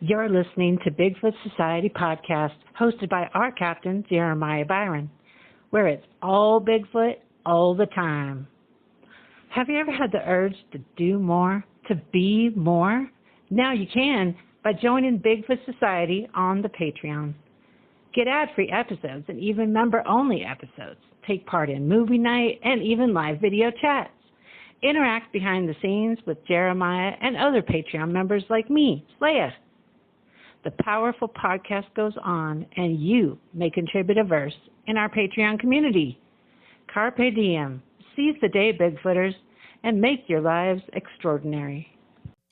You're listening to Bigfoot Society podcast, hosted by our captain, Jeremiah Byron, where it's all Bigfoot all the time. Have you ever had the urge to do more, to be more? Now you can by joining Bigfoot Society on the Patreon. Get ad-free episodes and even member-only episodes. Take part in movie night and even live video chats. Interact behind the scenes with Jeremiah and other Patreon members like me, Leia. The powerful podcast goes on, and you may contribute a verse in our Patreon community. Carpe diem. Seize the day, Bigfooters, and make your lives extraordinary.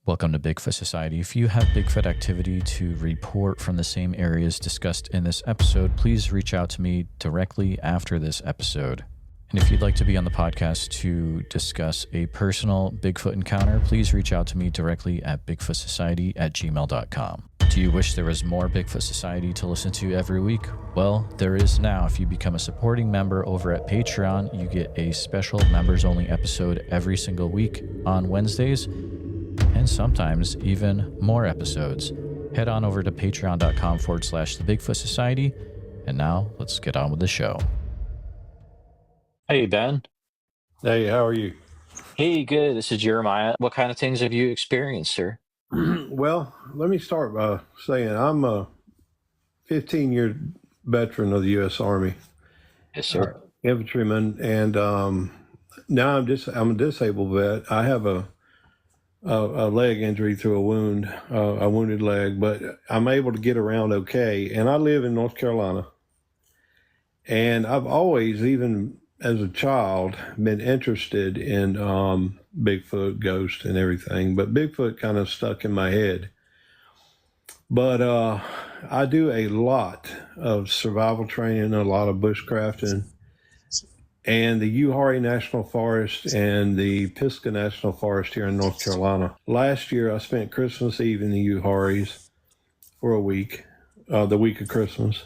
Welcome to Bigfoot Society. If you have Bigfoot activity to report from the same areas discussed in this episode, please reach out to me directly after this episode. And if you'd like to be on the podcast to discuss a personal Bigfoot encounter, please reach out to me directly at bigfootsociety@gmail.com. Do you wish there was more Bigfoot Society to listen to every week? Well, there is now. If you become a supporting member over at Patreon, you get a special members-only episode every single week on Wednesdays, and sometimes even more episodes. Head on over to patreon.com/The Bigfoot Society. And now let's get on with the show. Hey, Ben. Hey, how are you? Hey, good. This is Jeremiah. What kind of things have you experienced, sir? Well, let me start by saying I'm a 15-year veteran of the U.S. Army. Yes, sir. Infantryman, and now I'm a disabled vet. I have a leg injury through a wound, a wounded leg, but I'm able to get around okay. And I live in North Carolina. And I've always, even as a child, been interested in Bigfoot, ghosts, and everything. But Bigfoot kind of stuck in my head. But I do a lot of survival training, a lot of bushcrafting. And the Uwharrie National Forest and the Pisgah National Forest here in North Carolina. Last year, I spent Christmas Eve in the Uwharries for a week, the week of Christmas.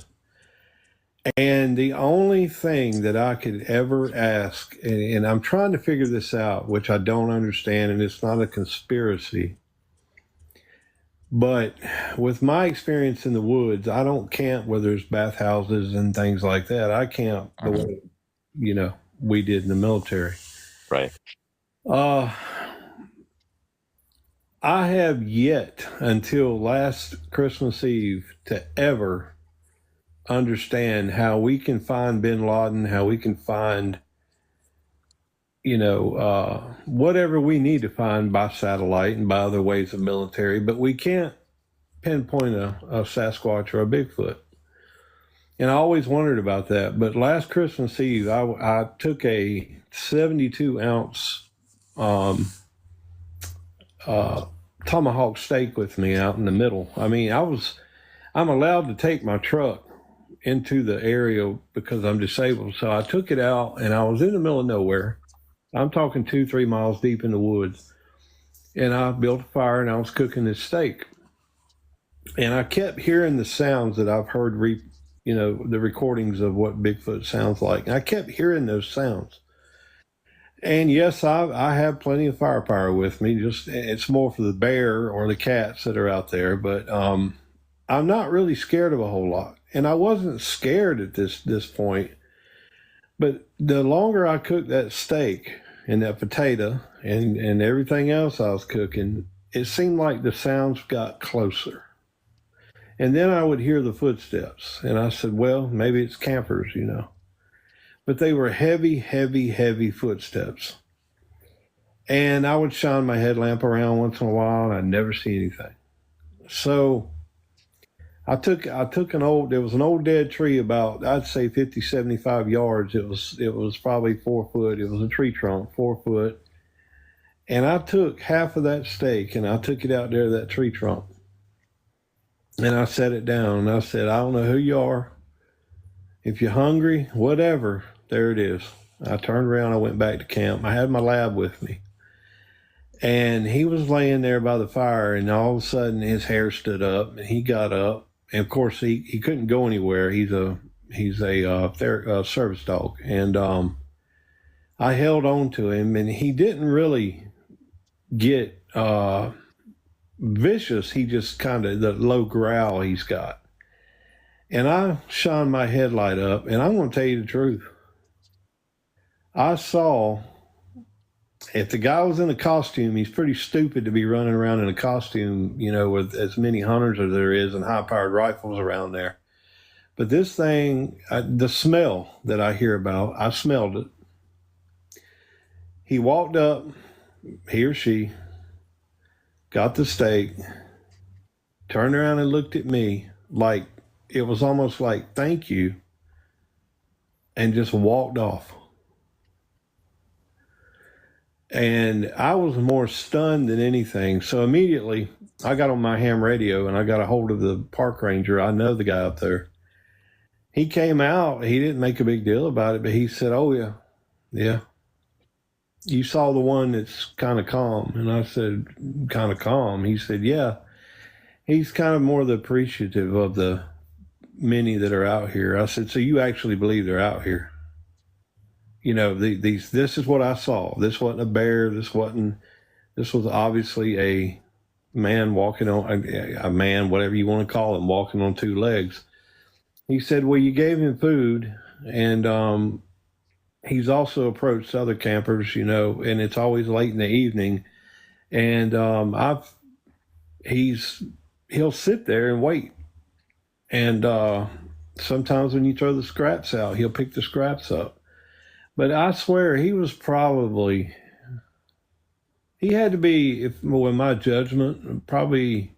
And the only thing that I could ever ask, and I'm trying to figure this out, which I don't understand, and it's not a conspiracy, but with my experience in the woods, I don't camp where there's bathhouses and things like that. I camp the way, we did in the military. Right. I have yet until last Christmas Eve to ever understand how we can find bin Laden, how we can find, whatever we need to find by satellite and by other ways of military, but we can't pinpoint a Sasquatch or a Bigfoot. And I always wondered about that. But last Christmas Eve, I took a 72-ounce tomahawk steak with me out in the middle. I mean, I'm allowed to take my truck into the area because I'm disabled. So I took it out, and I was in the middle of nowhere. I'm talking 2-3 miles deep in the woods. And I built a fire, and I was cooking this steak. And I kept hearing the sounds that I've heard, the recordings of what Bigfoot sounds like. And I kept hearing those sounds. And yes, I have plenty of firepower with me. It's more for the bear or the cats that are out there. But I'm not really scared of a whole lot. And I wasn't scared at this point. But the longer I cooked that steak and that potato and everything else I was cooking, it seemed like the sounds got closer. And then I would hear the footsteps. And I said, well, maybe it's campers, But they were heavy, heavy, heavy footsteps. And I would shine my headlamp around once in a while, and I'd never see anything. So I took there was an old dead tree about, I'd say 50, 75 yards. It was probably 4 foot. It was a tree trunk, 4 foot. And I took half of that steak and I took it out there to that tree trunk. And I set it down and I said, I don't know who you are. If you're hungry, whatever, there it is. I turned around, I went back to camp. I had my lab with me. And he was laying there by the fire, and all of a sudden his hair stood up and he got up. And of course he couldn't go anywhere. He's a service dog. And I held on to him, and he didn't really get vicious. He just kind of, the low growl he's got. And I shone my headlight up, and I'm going to tell you the truth. I saw, if the guy was in a costume, he's pretty stupid to be running around in a costume, with as many hunters as there is and high-powered rifles around there. But this thing, the smell that I hear about, I smelled it. He walked up, he or she, got the steak, turned around and looked at me like, it was almost like, thank you, and just walked off. And I was more stunned than anything. So immediately I got on my ham radio and I got a hold of the park ranger. I know the guy up there. He came out. He didn't make a big deal about it, but he said, oh, yeah. You saw the one that's kind of calm. And I said, kind of calm? He said, yeah. He's kind of more the appreciative of the many that are out here. I said, so you actually believe they're out here? This is what I saw. This wasn't a bear. This was obviously a man walking on, a man, whatever you want to call him, walking on two legs. He said, well, you gave him food, and he's also approached other campers, and it's always late in the evening. And he'll sit there and wait. And sometimes when you throw the scraps out, he'll pick the scraps up. But I swear he had to be, in my judgment, probably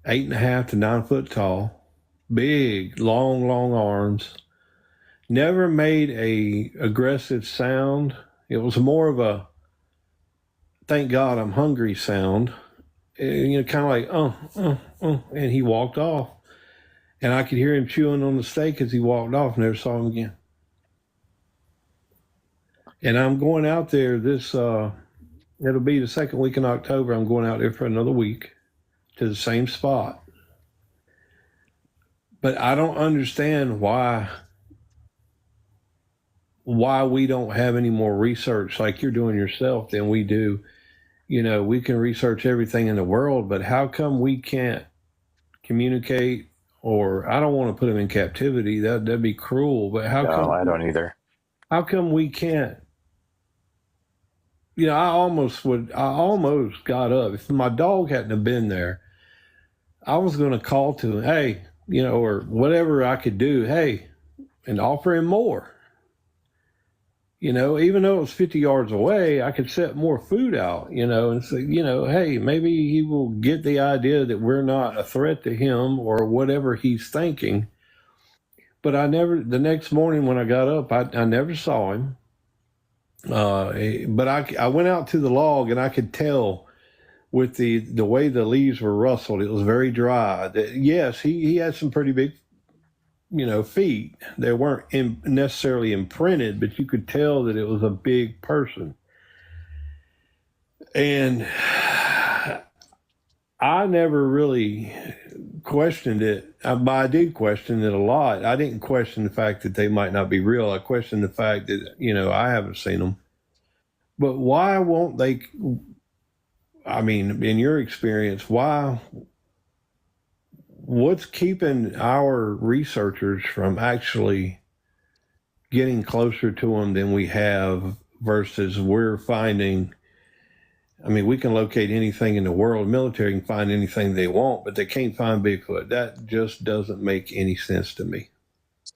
8.5 to 9 foot tall, big, long arms, never made a aggressive sound. It was more of a, thank God I'm hungry sound, kind of like, and he walked off. And I could hear him chewing on the steak as he walked off. Never saw him again. And I'm going out there it'll be the second week in October. I'm going out there for another week to the same spot. But I don't understand why we don't have any more research like you're doing yourself than we do. We can research everything in the world, but how come we can't communicate? Or I don't want to put them in captivity. That'd be cruel. But how come? No, I don't either. How come we can't? I almost got up. If my dog hadn't have been there, I was going to call to him, hey, or whatever I could do, hey, and offer him more. Even though it was 50 yards away, I could set more food out, and say, hey, maybe he will get the idea that we're not a threat to him or whatever he's thinking. But the next morning when I got up, I never saw him. But I went out to the log and I could tell with the way the leaves were rustled, it was very dry. Yes, he had some pretty big feet. They weren't necessarily imprinted, but you could tell that it was a big person. And I never really questioned it, but I did question it a lot. I didn't question the fact that they might not be real. I questioned the fact that, I haven't seen them. But why won't they, in your experience, what's keeping our researchers from actually getting closer to them than we have versus we're finding? We can locate anything in the world. Military can find anything they want, but they can't find Bigfoot. That just doesn't make any sense to me.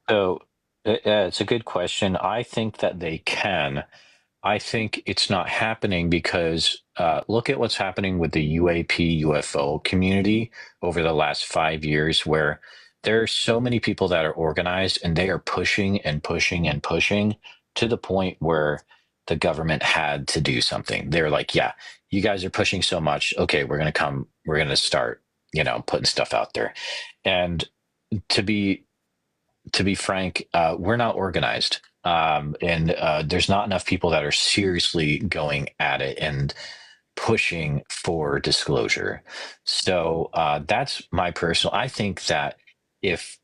So it's a good question. I think that they can. I think it's not happening because look at what's happening with the UAP UFO community over the last 5 years, where there are so many people that are organized and they are pushing and pushing and pushing to the point where the government had to do something. They're like, yeah, you guys are pushing so much. Okay, we're going to start, putting stuff out there. And to be frank, we're not organized. And there's not enough people that are seriously going at it and pushing for disclosure. So that's my personal. I think that if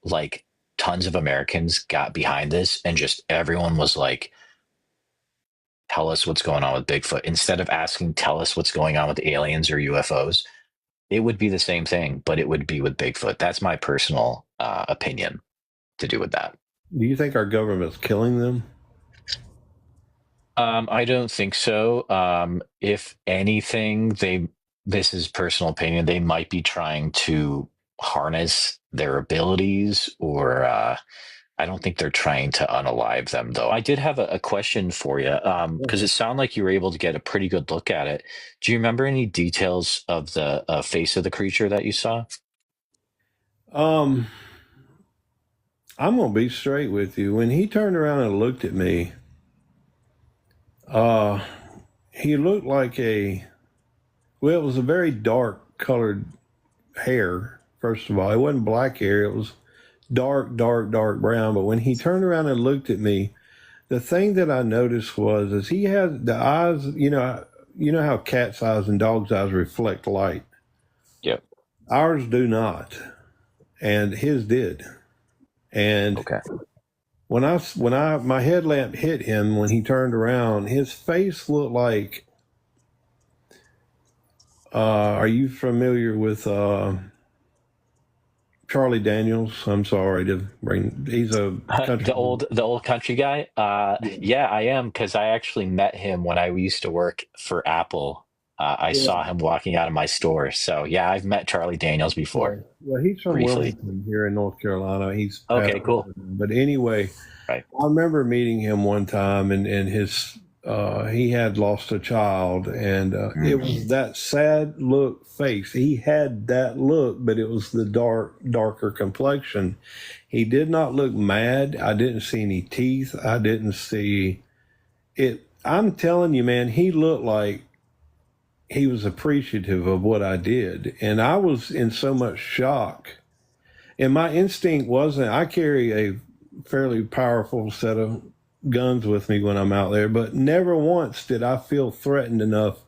tons of Americans got behind this and just everyone was like, tell us what's going on with Bigfoot, instead of asking, tell us what's going on with aliens or UFOs, it would be the same thing, but it would be with Bigfoot. That's my personal opinion to do with that. Do you think our government's killing them? I don't think so. If anything, this is personal opinion, they might be trying to harness their abilities, or I don't think they're trying to unalive them, though. I did have a question for you, because it sounded like you were able to get a pretty good look at it. Do you remember any details of the face of the creature that you saw? I'm gonna be straight with you. When he turned around and looked at me, he looked like it was a very dark colored hair. First of all, it wasn't black hair. It was dark brown. But when he turned around and looked at me, the thing that I noticed is he had the eyes. You know how cat's eyes and dog's eyes reflect light. Yep. Ours do not, and his did. And okay. When my headlamp hit him when he turned around, his face looked like. Are you familiar with Charlie Daniels? I'm sorry to bring. He's a country the old country guy. Yeah, I am, because I actually met him when I used to work for Apple. I saw him walking out of my store. So yeah, I've met Charlie Daniels before. Well, he's from briefly. Wilmington here in North Carolina. He's okay, cool. But anyway, right. I remember meeting him one time, and his he had lost a child, and it was that sad look face. He had that look, but it was the darker complexion. He did not look mad. I didn't see any teeth. I didn't see it. I'm telling you, man, he looked like he was appreciative of what I did. And I was in so much shock. And my instinct wasn't, I carry a fairly powerful set of guns with me when I'm out there, but never once did I feel threatened enough.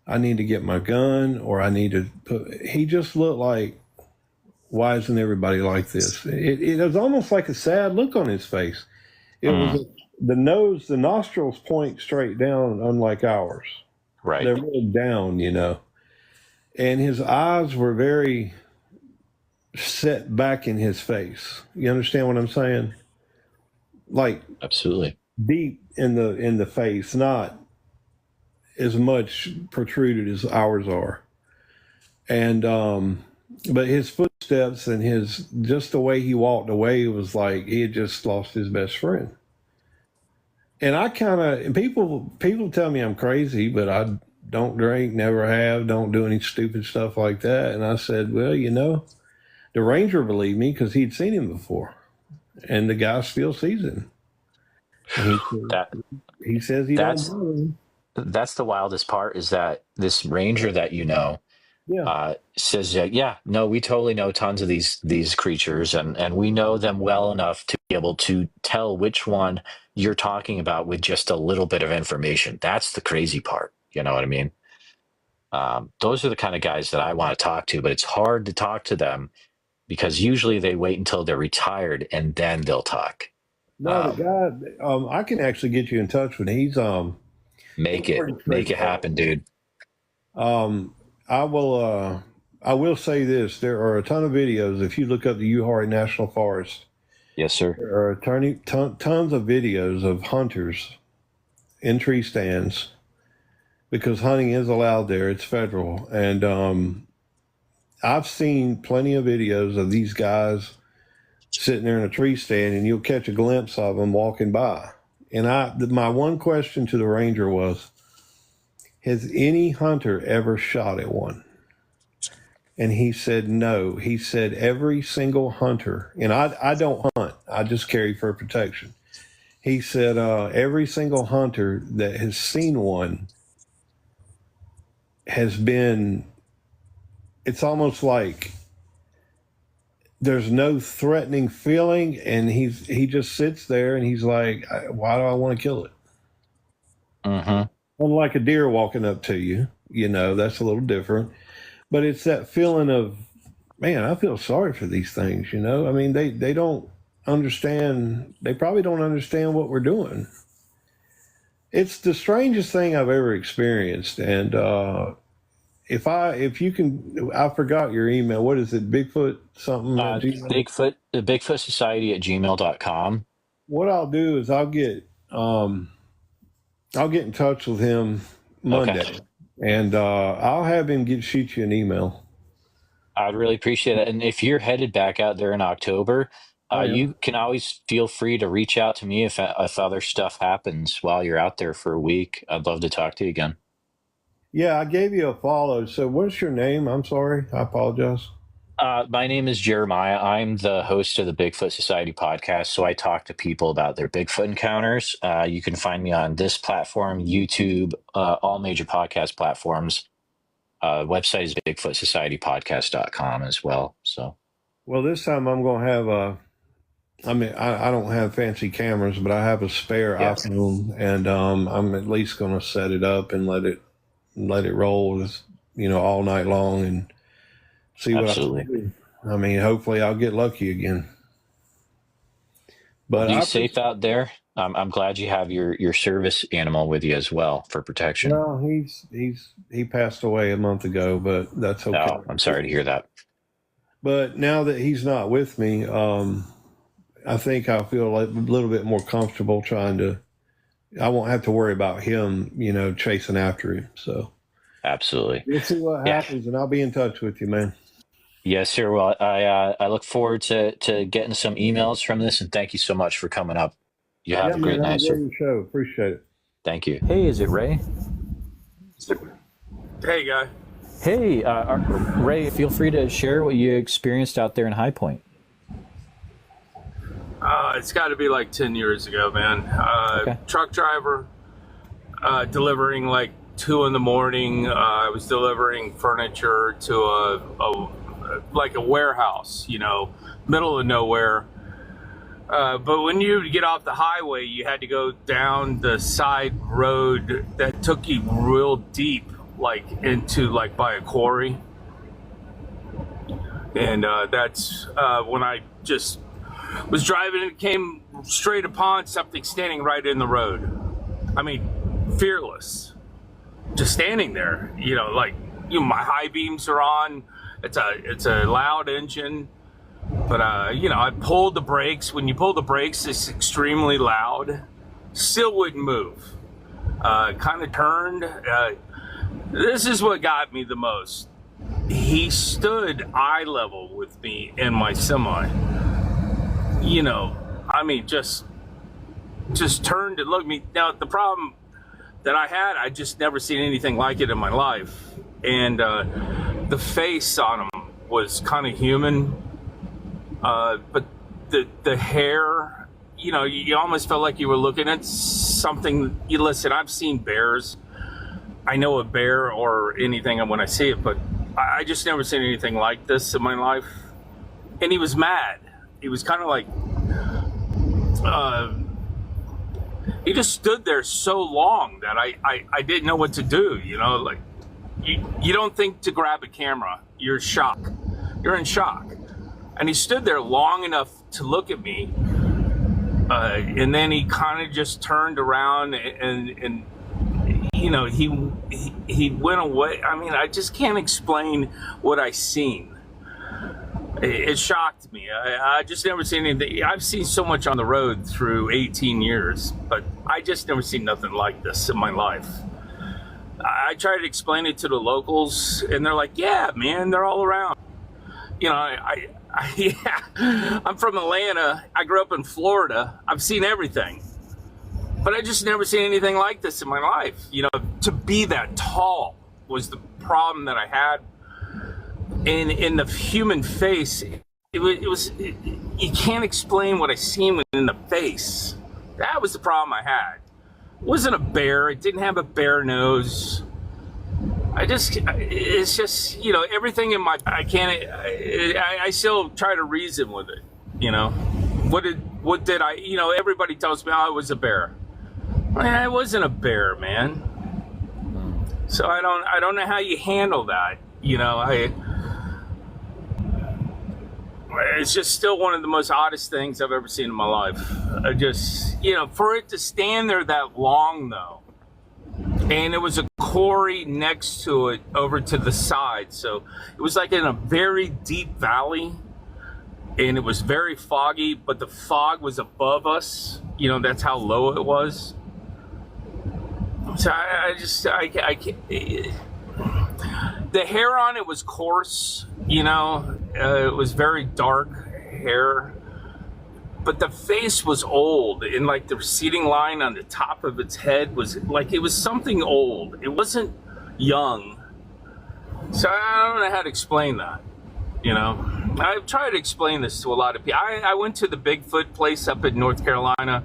I need to get my gun, or I need to he just looked like, why isn't everybody like this? It was almost like a sad look on his face. It was the nostrils point straight down, unlike ours. Right. They're really down, and his eyes were very set back in his face. You understand what I'm saying? Like absolutely deep in the face, not as much protruded as ours are. And but his footsteps and just the way he walked away was like he had just lost his best friend. And people tell me I'm crazy, but I don't drink, never have, don't do any stupid stuff like that. And I said, well, the ranger believed me because he'd seen him before, and the guy still sees him. He says he don't bother him. That's the wildest part, is that this ranger that says, no, we totally know tons of these creatures, and we know them well enough to be able to tell which one you're talking about with just a little bit of information. That's the crazy part. You know what I mean? Those are the kind of guys that I want to talk to, but it's hard to talk to them because usually they wait until they're retired and then they'll talk. No, the guy, I can actually get you in touch with him. He's make it happen, dude. I will say this: there are a ton of videos. If you look up the Uwharrie National Forest, yes, sir, there are tons of videos of hunters in tree stands, because hunting is allowed there. It's federal, and I've seen plenty of videos of these guys sitting there in a tree stand, and you'll catch a glimpse of them walking by. And my one question to the ranger was, has any hunter ever shot at one? And he said no. He said every single hunter, and I don't hunt, I just carry for protection. He said every single hunter that has seen one has been, it's almost like there's no threatening feeling, and he just sits there and he's like, why do I want to kill it? Unlike a deer walking up to you, that's a little different. But it's that feeling of, man, I feel sorry for these things, I mean, they don't understand. They probably don't understand what we're doing. It's the strangest thing I've ever experienced. And if you can, I forgot your email. What is it? Bigfoot something at Gmail? The Bigfoot Society at gmail.com. What I'll do is I'll get in touch with him Monday, Okay. and I'll have him shoot you an email. I'd really appreciate it. And if you're headed back out there in October, you can always feel free to reach out to me if other stuff happens while you're out there for a week. I'd love to talk to you again. Yeah, I gave you a follow. So what's your name? I'm sorry. I apologize. My name is Jeremiah. I'm the host of the Bigfoot Society podcast. So I talk to people about their Bigfoot encounters. You can find me on this platform, YouTube, all major podcast platforms. Website is bigfootsocietypodcast.com as well. So, well, this time I'm going to have I don't have fancy cameras, but I have a spare iPhone, and I'm at least going to set it up and let it roll, all night long and see what I do. I mean, hopefully I'll get lucky again. But be safe out there. I'm glad you have your service animal with you as well for protection. No, he passed away a month ago, but that's okay. Oh, I'm sorry to hear that. But now that he's not with me, I think I feel a little bit more comfortable I won't have to worry about him, chasing after him. So absolutely. We'll see what happens, and I'll be in touch with you, man. Yes, sir. Well, I look forward to getting some emails from this, and thank you so much for coming up. You have a great night, sir. Show. Appreciate it. Thank you. Hey, is it Ray? Hey, guy. Hey, Ray, feel free to share what you experienced out there in High Point. It's got to be like 10 years ago, man. Okay. Truck driver, delivering like 2 a.m. I was delivering furniture to a warehouse, middle of nowhere. But when you get off the highway, you had to go down the side road that took you real deep, like into by a quarry. And that's when I just was driving and came straight upon something standing right in the road. I mean, fearless, just standing there. My high beams are on. It's a loud engine, but I pulled the brakes. When you pull the brakes, it's extremely loud. Still wouldn't move. Kind of turned. This is what got me the most. He stood eye level with me in my semi. Just turned and looked at me. Now, the problem that I had, I just never seen anything like it in my life. And the face on him was kind of human. But the hair, you almost felt like you were looking at something. Listen, I've seen bears. I know a bear or anything when I see it, but I just never seen anything like this in my life. And he was mad. He was kind of like, he just stood there so long that I didn't know what to do. You don't think to grab a camera. You're shocked. You're in shock. And he stood there long enough to look at me. And then he kind of just turned around and he went away. I mean, I just can't explain what I seen. It shocked me. I just never seen anything. I've seen so much on the road through 18 years, but I just never seen nothing like this in my life. I tried to explain it to the locals, and they're like, yeah, man, they're all around. I'm from Atlanta. I grew up in Florida. I've seen everything, but I just never seen anything like this in my life. To be that tall was the problem that I had. And in the human face, you can't explain what I seen in the face. That was the problem I had. It wasn't a bear. It didn't have a bear nose. It's just, everything in my, I still try to reason with it. What did I, everybody tells me, oh, it was a bear. It wasn't a bear, man. So I don't know how you handle that. It's just still one of the most oddest things I've ever seen in my life. I just, for it to stand there that long though, and it was a quarry next to it over to the side. So it was like in a very deep valley, and it was very foggy, but the fog was above us. You know, that's how low it was. So I can't. The hair on it was coarse, you know, it was very dark hair, but the face was old, and like the receding line on the top of its head was like, it was something old. It wasn't young. So I don't know how to explain that, you know. I've tried to explain this to a lot of people. I went to the Bigfoot place up in North Carolina,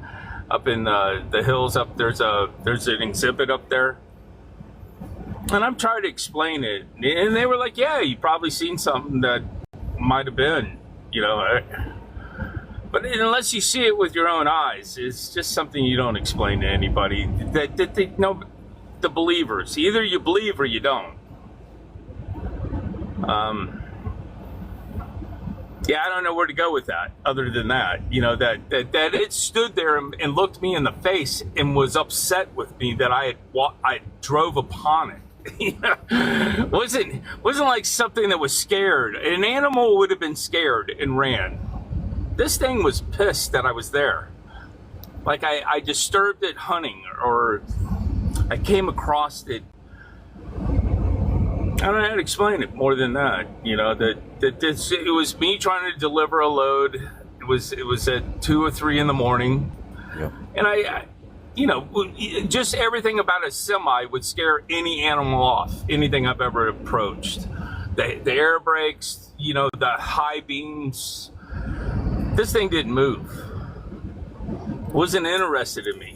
up in the hills up. There's an exhibit up there. And I'm trying to explain it, and they were like, yeah, you probably seen something that might have been, you know. But unless you see it with your own eyes, it's just something you don't explain to anybody. That they know, the believers. Either you believe or you don't. Yeah, I don't know where to go with that, other than that. You know, that it stood there and looked me in the face and was upset with me that I drove upon it. wasn't like something that was scared. An animal would have been scared and ran. This thing was pissed that I was there. Like I disturbed it hunting, or I came across it. I don't know how to explain it more than that. You know, it was me trying to deliver a load. It was at 2 or 3 in the morning. Yep. And I you know, just everything about a semi would scare any animal off, anything I've ever approached. The air brakes, you know, the high beams. This thing didn't move. Wasn't interested in me.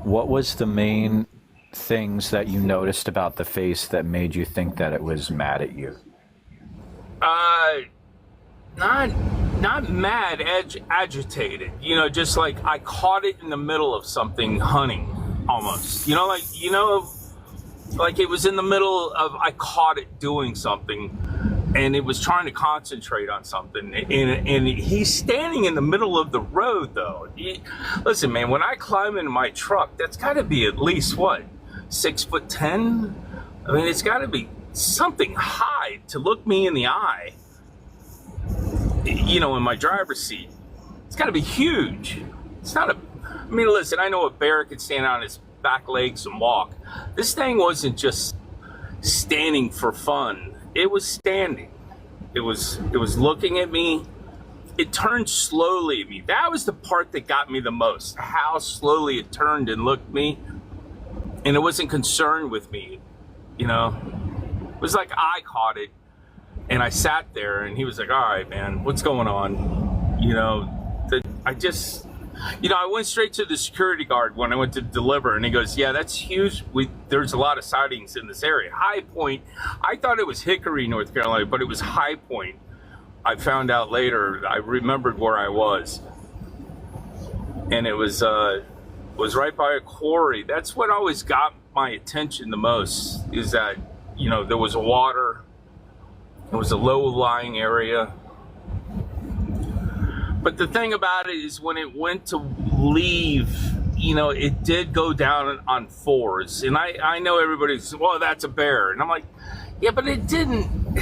What was the main things that you noticed about the face that made you think that it was mad at you? Not mad, agitated. You know, just like I caught it in the middle of something hunting, almost. You know, like it was in the middle of, I caught it doing something, and it was trying to concentrate on something. And he's standing in the middle of the road, though. Listen, man, when I climb into my truck, that's got to be at least, what, 6'10"? I mean, it's got to be something high to look me in the eye. You know, in my driver's seat. It's got to be huge. It's not I mean, listen, I know a bear could stand on his back legs and walk. This thing wasn't just standing for fun. It was standing. It was looking at me. It turned slowly at me. That was the part that got me the most. How slowly it turned and looked at me. And it wasn't concerned with me. You know? It was like I caught it. And I sat there, and he was like, all right, man, what's going on? You know, I went straight to the security guard when I went to deliver, and he goes, yeah, that's huge. There's a lot of sightings in this area. High Point, I thought it was Hickory, North Carolina, but it was High Point. I found out later, I remembered where I was. And it was right by a quarry. That's what always got my attention the most, is that, you know, there was water. It was a low-lying area. But the thing about it is, when it went to leave, you know, it did go down on 4s. And I know everybody's, well, that's a bear. And I'm like, yeah, but it didn't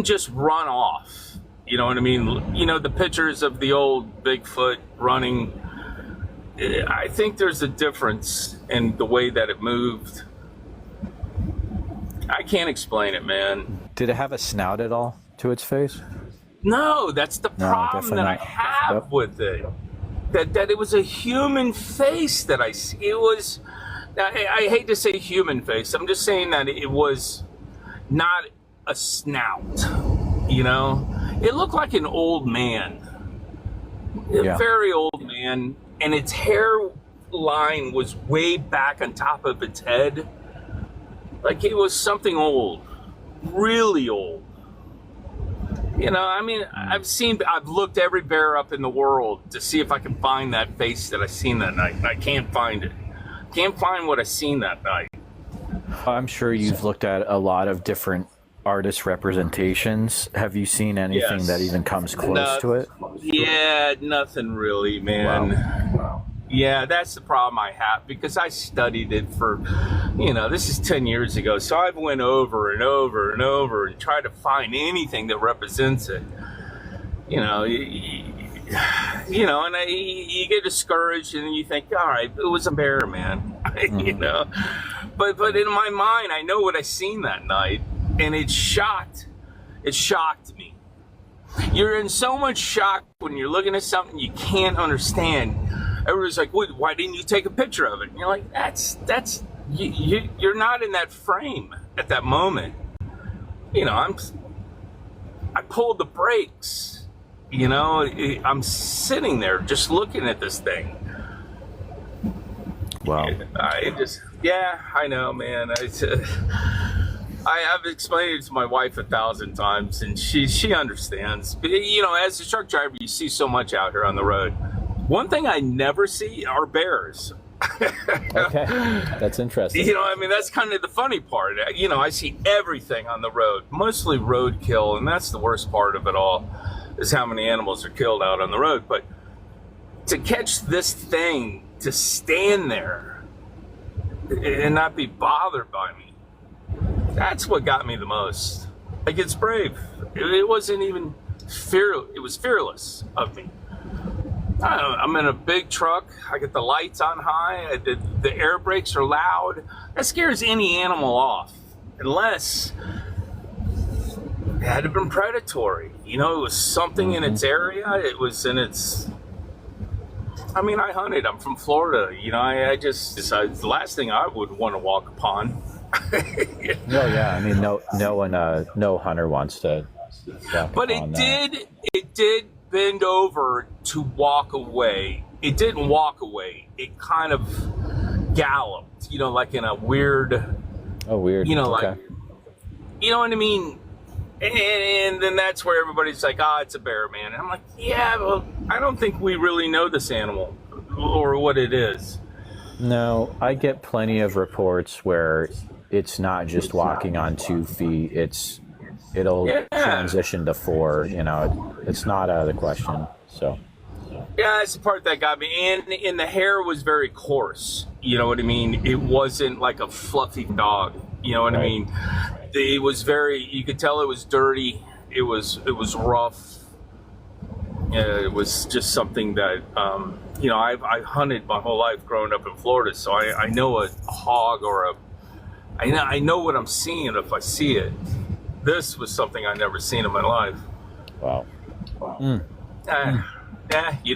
just run off. You know what I mean? You know, the pictures of the old Bigfoot running, I think there's a difference in the way that it moved. I can't explain it, man. Did it have a snout at all to its face? No, that's the problem that I have with it. That it was a human face that I see. It was, I hate to say human face. I'm just saying that it was not a snout, you know? It looked like an old man. A very old man. And its hairline was way back on top of its head. Like it was something old, really old. You know, I mean, I've looked every bear up in the world to see if I can find that face that I seen that night. I can't find it. Can't find what I seen that night. I'm sure you've looked at a lot of different artist representations. Have you seen anything that even comes close to it? Yeah, nothing really, man. Wow. Yeah, that's the problem I have, because I studied it for, this is 10 years ago. So I've went over and over and over and tried to find anything that represents it. And you get discouraged, and you think, all right, it was a bear, man. But in my mind, I know what I seen that night, and it shocked me. You're in so much shock when you're looking at something you can't understand. Everybody's like, why didn't you take a picture of it? And you're like, you're not in that frame at that moment. I pulled the brakes. I'm sitting there just looking at this thing. Wow. I know, man. I've explained it to my wife 1,000 times, and she understands. But, as a truck driver, you see so much out here on the road. One thing I never see are bears. Okay, that's interesting. That's kind of the funny part. I see everything on the road, mostly roadkill, and that's the worst part of it all, is how many animals are killed out on the road. But to catch this thing, to stand there and not be bothered by me, that's what got me the most. Like, it's brave. It wasn't even it was fearless of me. I'm in a big truck. I get the lights on high. The air brakes are loud. That scares any animal off, unless it had to have been predatory. It was something in its area. It was in its... I hunted. I'm from Florida. I just decided the last thing I would want to walk upon. No, yeah. No hunter wants to walk But upon that. It did bend over to walk away. It didn't walk away. It kind of galloped, like in a weird... Oh, weird. Okay. You know what I mean? And then that's where everybody's like, it's a bear, man. And I'm like, yeah, well, I don't think we really know this animal or what it is. No, I get plenty of reports where it's not just walking on 2 feet. It'll transition to 4. It's not out of the question. So. Yeah, that's the part that got me. And the hair was very coarse. You know what I mean? It wasn't like a fluffy dog. You know what I mean? It was you could tell it was dirty. It was rough. It was just something that, I've hunted my whole life growing up in Florida. So I know a hog I know what I'm seeing if I see it. This was something I never seen in my life. Wow. Thank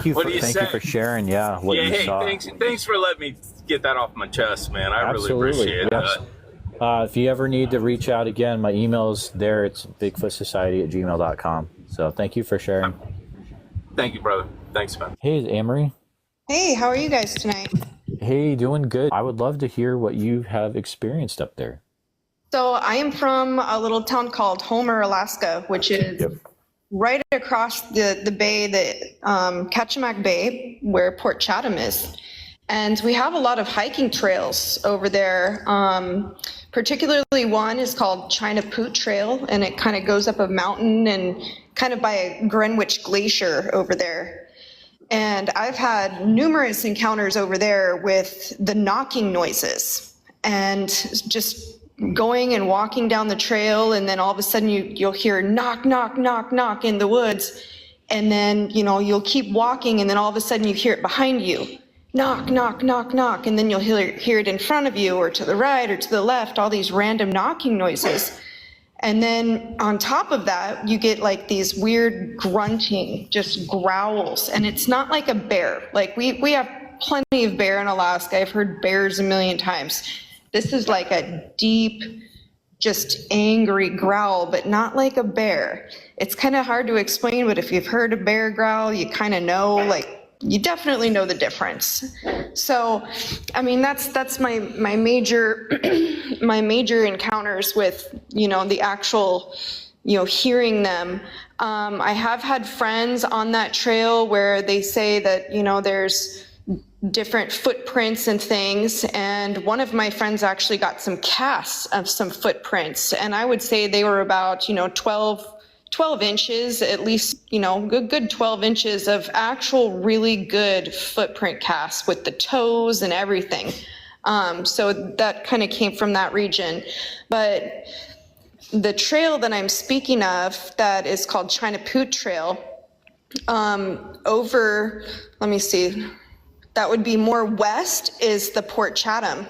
you for sharing. Yeah. What you saw. Thanks for letting me get that off my chest, man. I really appreciate it. If you ever need to reach out again, my email's there. It's bigfootsociety@gmail.com. So thank you for sharing. Thank you, brother. Thanks, man. Hey, Amory. Hey, how are you guys tonight? Hey, doing good. I would love to hear what you have experienced up there. So I am from a little town called Homer, Alaska, which is right across the bay, the Kachemak Bay, where Port Chatham is. And we have a lot of hiking trails over there. Particularly one is called China Poot Trail, and it kind of goes up a mountain and kind of by Greenwich Glacier over there. And I've had numerous encounters over there with the knocking noises and just going and walking down the trail, and then all of a sudden you'll hear knock, knock, knock, knock in the woods, and then you'll keep walking, and then all of a sudden you hear it behind you, knock, knock, knock, knock, and then you'll hear it in front of you or to the right or to the left, all these random knocking noises. And then on top of that, you get like these weird grunting, just growls, and it's not like a bear. Like we have plenty of bear in Alaska. I've heard bears a million times. This is like a deep, just angry growl, but not like a bear. It's kind of hard to explain, but if you've heard a bear growl, you kind of know, like, you definitely know the difference. So, I mean, that's my major my major encounters with, the actual, hearing them. I have had friends on that trail where they say that, there's different footprints and things, and one of my friends actually got some casts of some footprints, and I would say they were about 12 12 inches, at least, good 12 inches of actual really good footprint casts with the toes and everything. So that kind of came from that region. But the trail that I'm speaking of, that is called China Poot Trail, let me see, that would be more west, is the Port Chatham.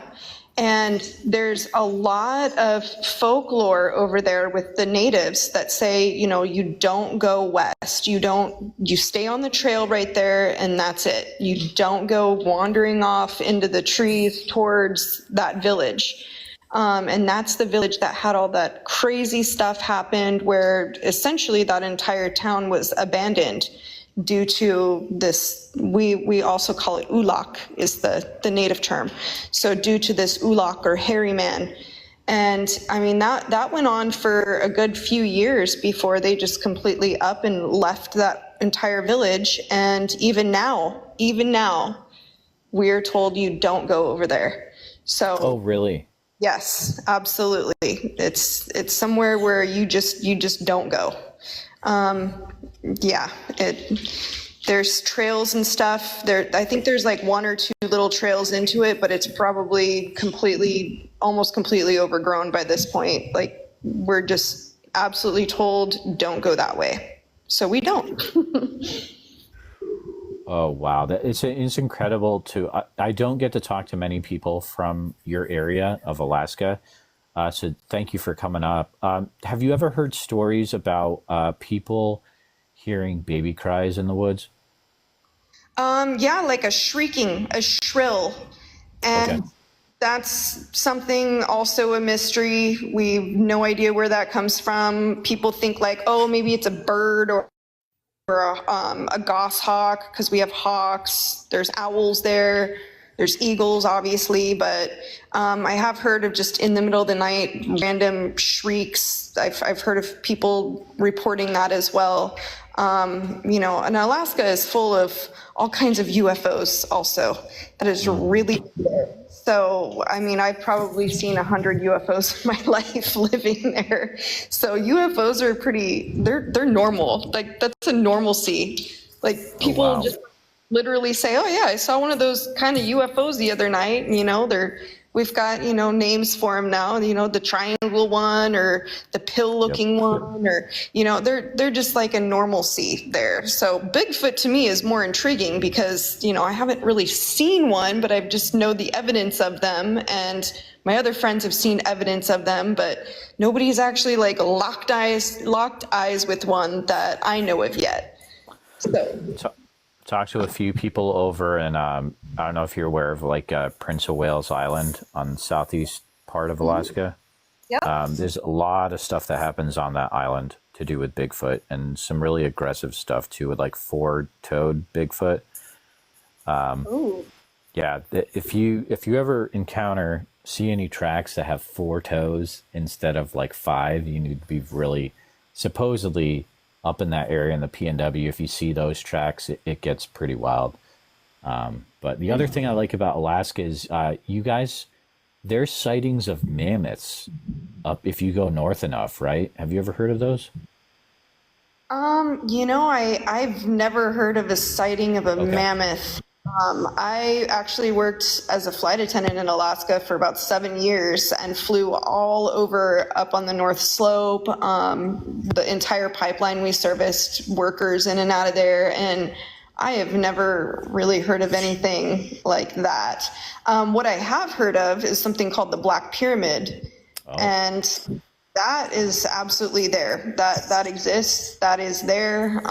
And there's a lot of folklore over there with the natives that say, you don't go west. You stay on the trail right there, and that's it. You don't go wandering off into the trees towards that village. And that's the village that had all that crazy stuff happened, where essentially that entire town was abandoned due to this, we also call it ulak, is the native term. So due to this ulak, or hairy man. And I mean, that went on for a good few years before they just completely up and left that entire village. And even now, we're told you don't go over there. So. Oh, really? Yes, absolutely. It's somewhere where you just don't go. There's trails and stuff there. I think there's like one or two little trails into it, but it's probably almost completely overgrown by this point. Like, we're just absolutely told, don't go that way. So we don't. Oh, wow. It's incredible I don't get to talk to many people from your area of Alaska. So thank you for coming up. Have you ever heard stories about people hearing baby cries in the woods? Yeah, like a shrill. And okay. That's something, also a mystery. We have no idea where that comes from. People think like, oh, maybe it's a bird or a goshawk, because we have hawks. There's owls there. There's eagles, obviously, but I have heard of just in the middle of the night, random shrieks. I've heard of people reporting that as well. And Alaska is full of all kinds of UFOs also. That is really rare. So, I mean, I've probably seen 100 UFOs in my life living there. So UFOs are they're normal. Like, that's a normalcy. Like, people just literally say, oh yeah, I saw one of those kind of UFOs the other night. We've got, names for them now, the triangle one, or the pill looking one, or, they're just like a normalcy there. So Bigfoot to me is more intriguing because, I haven't really seen one, but I just know the evidence of them. And my other friends have seen evidence of them, but nobody's actually like locked eyes with one that I know of yet. So. Talked to a few people over, and I don't know if you're aware of like Prince of Wales Island on the southeast part of Alaska. Yeah. There's a lot of stuff that happens on that island to do with Bigfoot, and some really aggressive stuff too, with like 4-toed Bigfoot. Yeah. If you ever see any tracks that have 4 toes instead of like 5, you need to be really supposedly up in that area in the PNW. If you see those tracks, it gets pretty wild. But the other thing I like about Alaska is you guys, there's sightings of mammoths up if you go north enough, right? Have you ever heard of those? I've never heard of a sighting of a mammoth. I actually worked as a flight attendant in Alaska for about 7 years and flew all over up on the North Slope. The entire pipeline we serviced, workers in and out of there, and I have never really heard of anything like that. What I have heard of is something called the Black Pyramid, and that is absolutely there. That exists. That is there.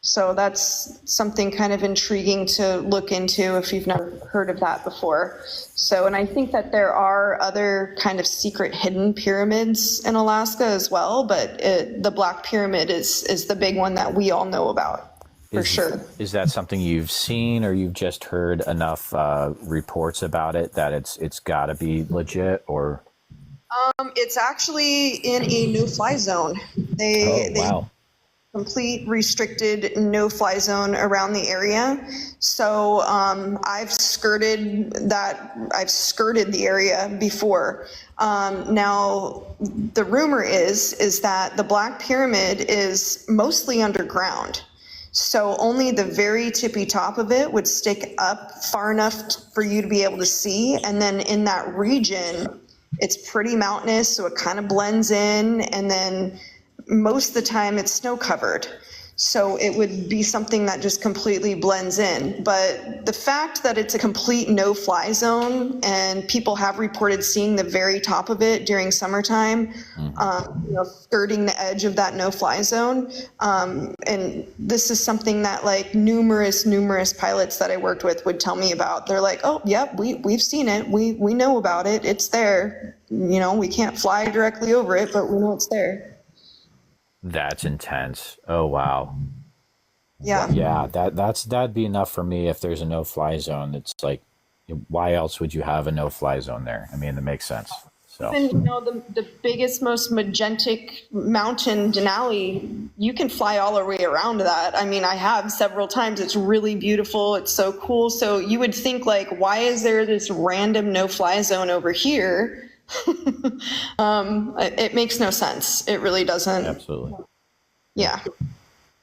So that's something kind of intriguing to look into if you've never heard of that before. So, and I think that there are other kind of secret hidden pyramids in Alaska as well, but the Black Pyramid is the big one that we all know about, for sure. Is that something you've seen, or you've just heard enough reports about it that it's got to be legit, or? It's actually in a no-fly zone. Wow. complete restricted no-fly zone around the area. So I've skirted the area before. Now, the rumor is that the Black Pyramid is mostly underground. So only the very tippy top of it would stick up far enough for you to be able to see. And then in that region, it's pretty mountainous, so it kind of blends in. And then most of the time it's snow covered. So it would be something that just completely blends in. But the fact that it's a complete no-fly zone and people have reported seeing the very top of it during summertime, skirting the edge of that no-fly zone. And this is something that like numerous pilots that I worked with would tell me about. They're like, oh, yep, we've seen it. We know about it. It's there. We can't fly directly over it, but we know it's there. That's intense. Oh, wow. Yeah. Yeah, that'd be enough for me if there's a no-fly zone. It's like, why else would you have a no-fly zone there? I mean, that makes sense. So. And the biggest, most magentic mountain, Denali, you can fly all the way around that. I mean, I have several times. It's really beautiful. It's so cool. So you would think like, why is there this random no-fly zone over here? It makes no sense. It really doesn't. Absolutely. Yeah.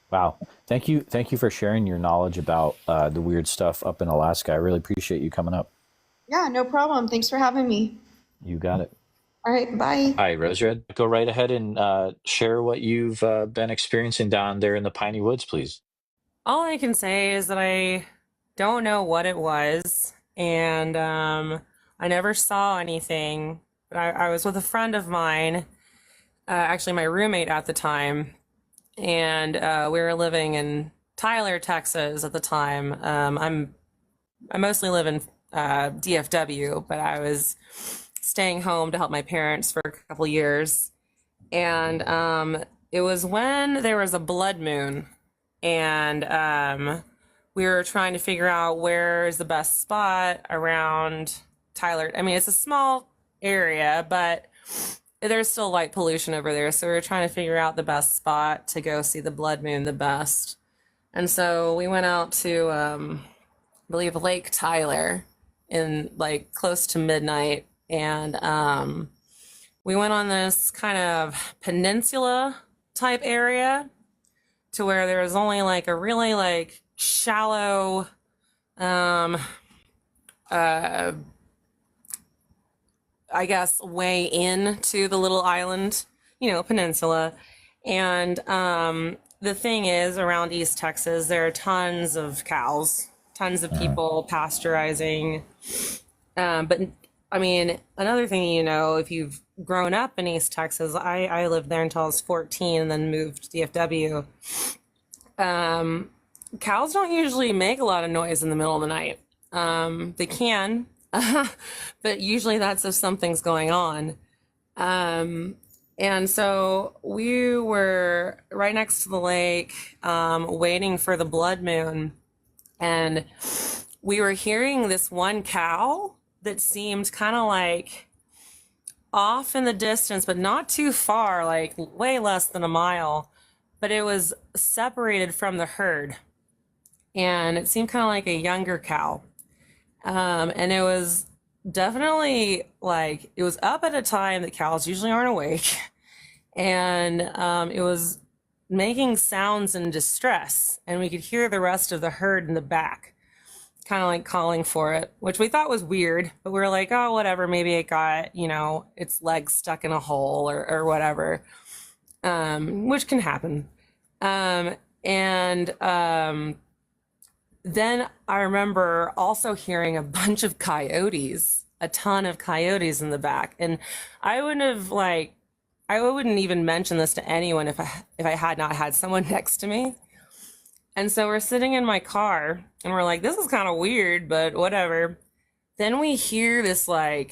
Wow. Thank you for sharing your knowledge about the weird stuff up in Alaska. I really appreciate you coming up. Yeah, no problem. Thanks for having me. You got it. All right, bye. Hi, Rose Red. Go right ahead and share what you've been experiencing down there in the piney woods, please. All I can say is that I don't know what it was, and I never saw anything. I was with a friend of mine, actually my roommate at the time, and we were living in Tyler, Texas at the time. I mostly live in DFW, but I was staying home to help my parents for a couple years. And it was when there was a blood moon, and we were trying to figure out where is the best spot around Tyler. I mean, it's a small area, but there's still light pollution over there, so we were trying to figure out the best spot to go see the blood moon the best. And so we went out to I believe Lake Tyler in like close to midnight, and we went on this kind of peninsula type area to where there was only like a really like shallow I guess, way into the little island, peninsula. And the thing is, around East Texas, there are tons of cows, tons of people pasteurizing. But, I mean, another thing, if you've grown up in East Texas, I lived there until I was 14 and then moved to DFW. Cows don't usually make a lot of noise in the middle of the night. They can. But usually that's if something's going on. And so we were right next to the lake, waiting for the blood moon. And we were hearing this one cow that seemed kind of like off in the distance, but not too far, like way less than a mile. But it was separated from the herd. And it seemed kind of like a younger cow. And it was definitely like, it was up at a time that cows usually aren't awake. And it was making sounds in distress. And we could hear the rest of the herd in the back, kind of like calling for it, which we thought was weird. But we were like, oh, whatever, maybe it got, its legs stuck in a hole or whatever, which can happen. Then I remember also hearing a bunch of coyotes, a ton of coyotes in the back. And I wouldn't even mention this to anyone if I had not had someone next to me. And so we're sitting in my car and we're like, this is kind of weird, but whatever. Then we hear this, like,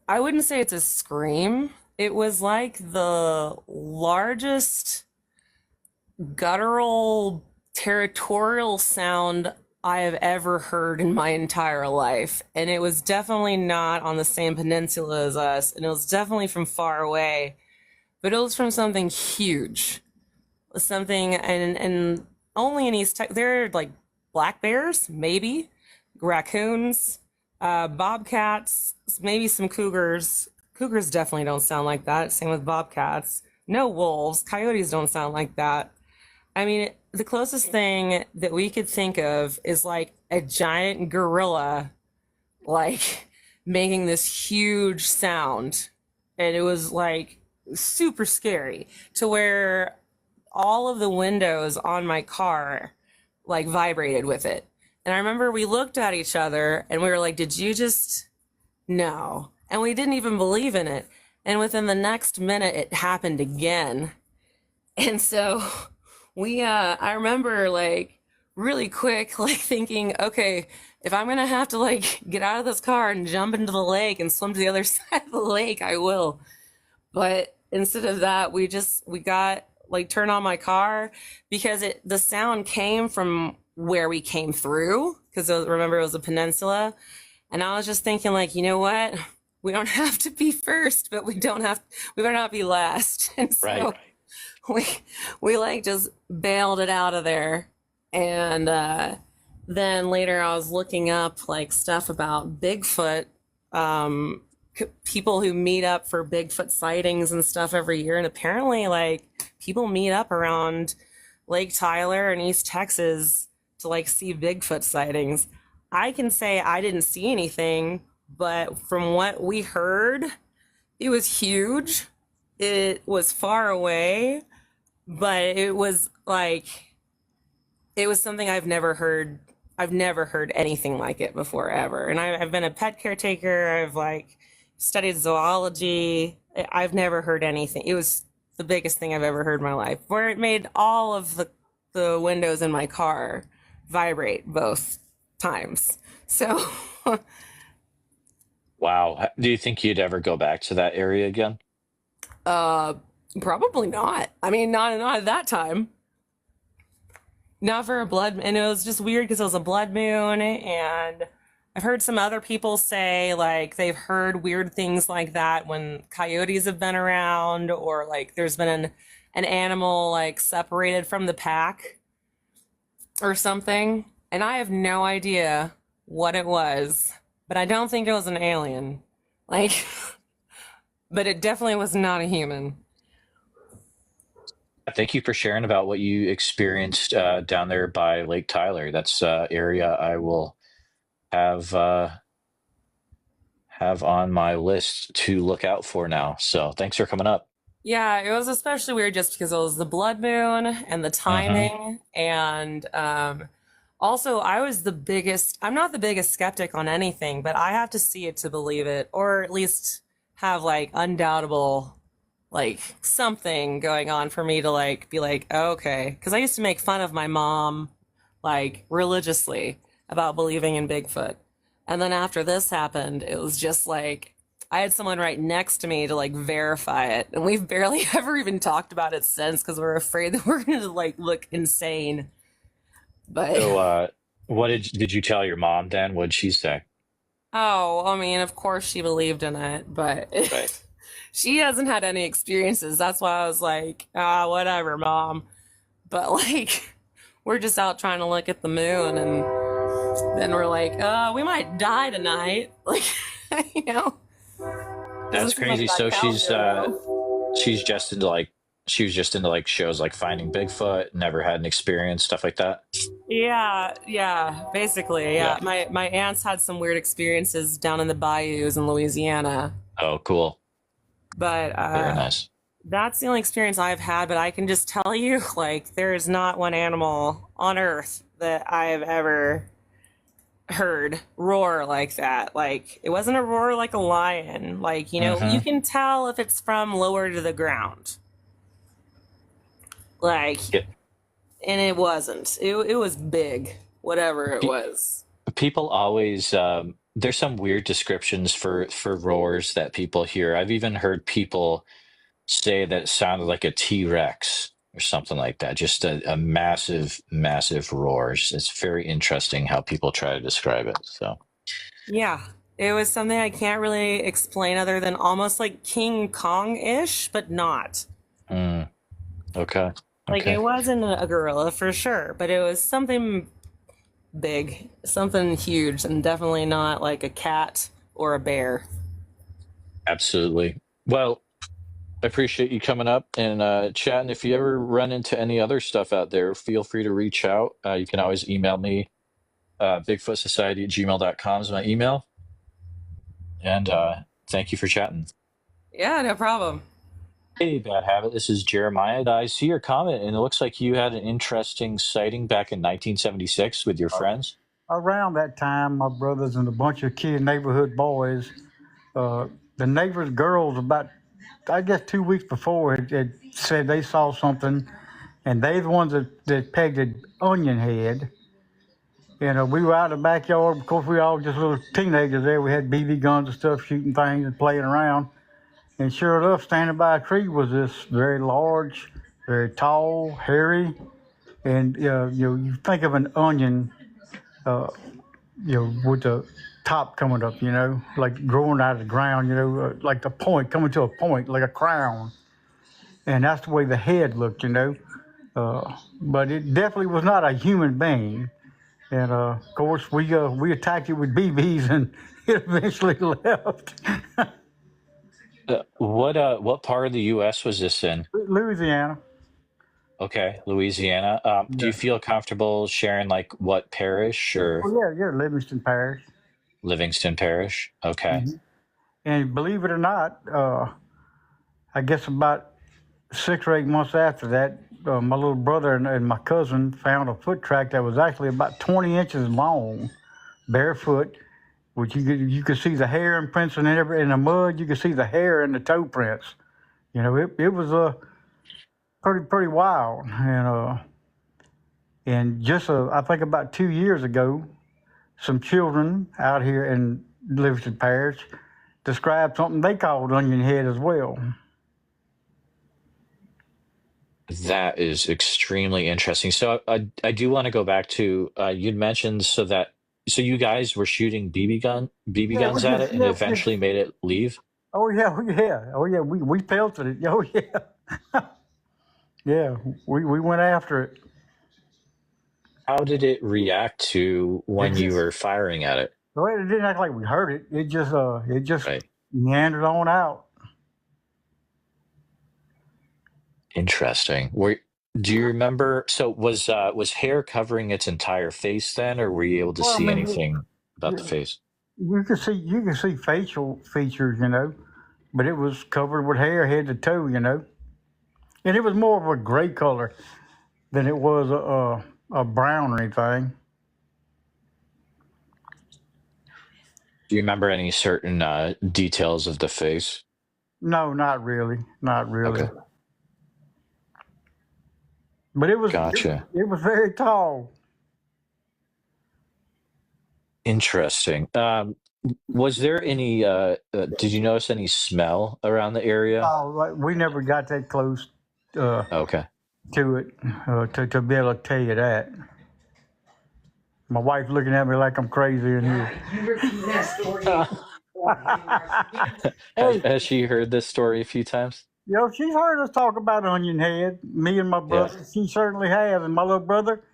I wouldn't say it's a scream. It was like the largest guttural territorial sound I have ever heard in my entire life. And it was definitely not on the same peninsula as us, and it was definitely from far away, but it was from something huge. something, and only in East Texas, there are like black bears, maybe raccoons, bobcats, maybe some cougars. Cougars definitely don't sound like that. Same with bobcats. No wolves. Coyotes don't sound like that. I mean, the closest thing that we could think of is like a giant gorilla, like making this huge sound. And it was like super scary, to where all of the windows on my car like vibrated with it. And I remember we looked at each other and we were like, did you just? No. And we didn't even believe in it. And within the next minute, it happened again. And so I remember like really quick, like thinking, okay, if I'm going to have to like get out of this car and jump into the lake and swim to the other side of the lake, I will. But instead of that, we got like turn on my car, because the sound came from where we came through, because remember it was a peninsula. And I was just thinking like, you know what? We don't have to be first, but we better not be last. And so we like just bailed it out of there. And then later I was looking up like stuff about Bigfoot, people who meet up for Bigfoot sightings and stuff every year. And apparently like people meet up around Lake Tyler and East Texas to like see Bigfoot sightings. I can say I didn't see anything, but from what we heard, it was huge. It was far away, but it was something I've never heard. I've never heard anything like it before, ever. And I've been a pet caretaker. I've like studied zoology. I've never heard anything. It was the biggest thing I've ever heard in my life, where it made all of the windows in my car vibrate both times. So Wow. Do you think you'd ever go back to that area again? Probably not. I mean, not at that time. Not for a blood, and it was just weird because it was a blood moon, and I've heard some other people say like they've heard weird things like that when coyotes have been around, or like there's been an animal like separated from the pack or something. And I have no idea what it was, but I don't think it was an alien. Like, but it definitely was not a human. Thank you for sharing about what you experienced down there by Lake Tyler. That's area I will have on my list to look out for now. So thanks for coming up. Yeah, it was especially weird just because it was the blood moon and the timing. And also, I'm not the biggest skeptic on anything, but I have to see it to believe it, or at least have like undoubtable like something going on for me to like be like, oh, okay. Because I used to make fun of my mom like religiously about believing in Bigfoot. And then after this happened, it was just like I had someone right next to me to like verify it. And we've barely ever even talked about it since, because we're afraid that we're going to like look insane. But So what did you tell your mom then? What'd she say? oh, I mean, of course she believed in it, but Right. she hasn't had any experiences. That's why I was like, whatever, mom. But like, we're just out trying to look at the moon, and then we're like, we might die tonight. Like, you know. That's Doesn't seem like crazy. that So counts, you know? she's just into like she was just into like shows like Finding Bigfoot, never had an experience, stuff like that. Yeah, basically, yeah. My aunts had some weird experiences down in the bayous in Louisiana, Oh, cool. but Very nice. that's the only experience I've had. But I can just tell you, like, there is not one animal on Earth that I have ever heard roar like that. Like, it wasn't a roar like a lion. Like, you know, you can tell if it's from lower to the ground. Like, Yeah. and it wasn't. It was big, whatever it was. People always there's some weird descriptions for roars that people hear. I've even heard people say that it sounded like a T-Rex or something like that. Just a massive, massive roars. It's very interesting how people try to describe it. So Yeah, it was something I can't really explain other than almost like King Kong-ish, but not. okay. Like, Okay. it wasn't a gorilla for sure, but it was something big, something huge, and definitely not like a cat or a bear. Absolutely. Well, I appreciate you coming up and chatting. If you ever run into any other stuff out there, feel free to reach out. You can always email me. BigfootSociety@gmail.com is my email. And thank you for chatting. Yeah, no problem. Hey, Bad Habit. This is Jeremiah. I see your comment, and it looks like you had an interesting sighting back in 1976 with your friends. Around that time, my brothers and a bunch of kids, neighborhood boys, the neighbor's girls, about, I guess, 2 weeks before, had said they saw something, and they the ones that pegged an onion head. We were out in the backyard. Of course, we were all just little teenagers there. We had BB guns and stuff, shooting things and playing around. And sure enough, standing by a tree was this very large, very tall, hairy, and you think of an onion, with the top coming up, like growing out of the ground, like the point coming to a point, like a crown. And that's the way the head looked, but it definitely was not a human being. And of course, we attacked it with BBs, and it eventually left. What part of the U.S. was this in? Louisiana. Okay, Louisiana. Do you feel comfortable sharing like what parish or Oh, yeah, Livingston Parish. Livingston Parish? Okay. Mm-hmm. And believe it or not, I guess about 6 or 8 months after that, my little brother and my cousin found a foot track that was actually about 20 inches long, barefoot, which you could see the hair imprints in the mud. You could see the hair and the toe prints. It was pretty wild. And just I think about 2 years ago, some children out here in Livingston Parish described something they called onion head as well. That is extremely interesting. So I do want to go back to you'd mentioned so you guys were shooting BB guns at it and eventually made it leave. Oh yeah. We pelted it. Oh yeah. Yeah, we went after it. How did it react to when you were firing at it? Well, it didn't act like we heard it. It just Right. meandered on out. Interesting. Do you remember? So was hair covering its entire face then, or were you able to see anything about the face? You can see facial features, but it was covered with hair head to toe, and it was more of a gray color than it was a brown or anything. Do you remember any certain details of the face? No, not really. Okay. But it was Gotcha. It was very tall. Interesting. Was there any? Did you notice any smell around the area? Oh, we never got that close Okay. to it to be able to tell you that. My wife looking at me like I'm crazy in here. Has she heard this story a few times? She's heard us talk about onion head, me and my brother. Yeah. She certainly has. And my little brother,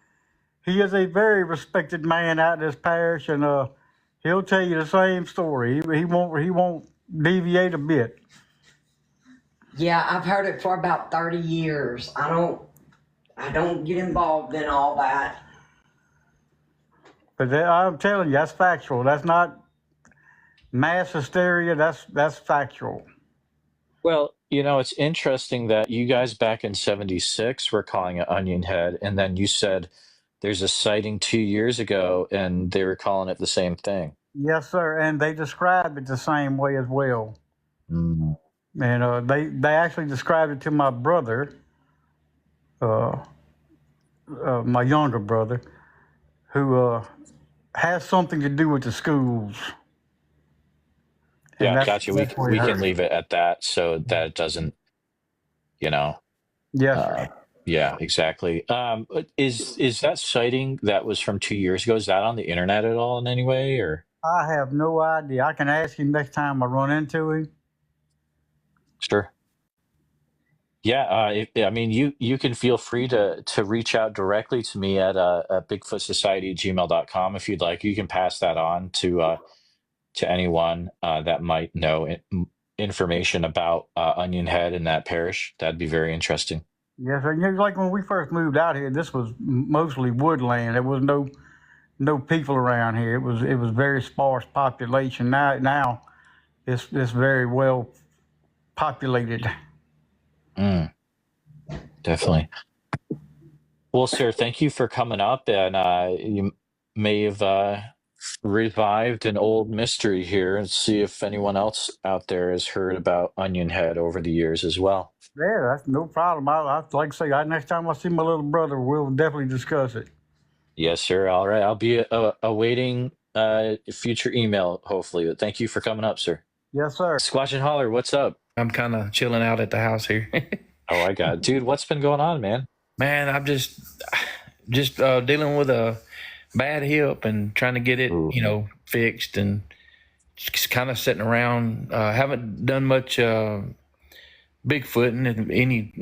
he is a very respected man out in this parish, and he'll tell you the same story. He won't deviate a bit. Yeah, I've heard it for about 30 years. I don't get involved in all that. But I'm telling you, that's factual. That's not mass hysteria. That's factual. Well, it's interesting that you guys back in 76 were calling it onion head, and then you said there's a sighting 2 years ago, and they were calling it the same thing. Yes, sir, and they described it the same way as well. Mm-hmm. And they actually described it to my brother, my younger brother, who has something to do with the schools. Yeah, gotcha. We can leave it at that so that it doesn't, Yes. Yeah, exactly. Is that sighting that was from 2 years ago, is that on the internet at all in any way, or? I have no idea. I can ask him next time I run into him. Sure. Yeah, I mean, you can feel free to reach out directly to me at bigfootsociety@gmail.com if you'd like. You can pass that on to anyone that might know information about Onion Head in that parish. That'd be very interesting. Yes, sir. You know, like when we first moved out here, this was mostly woodland. There was no people around here. It was very sparse population. Now it's very well populated. Definitely. Well, sir, thank you for coming up, and you may have revived an old mystery here, and see if anyone else out there has heard about Onion Head over the years as well. Yeah, that's no problem. I like I say, next time I see my little brother, we'll definitely discuss it. Yes, sir. All right. I'll be awaiting future email, hopefully. But thank you for coming up, sir. Yes, sir. Squatch and Holler, what's up? I'm kind of chilling out at the house here. Oh, I got it. Dude, what's been going on, man? Man, I'm just dealing with a bad hip and trying to get it, fixed, and just kind of sitting around. Haven't done much Bigfooting and any,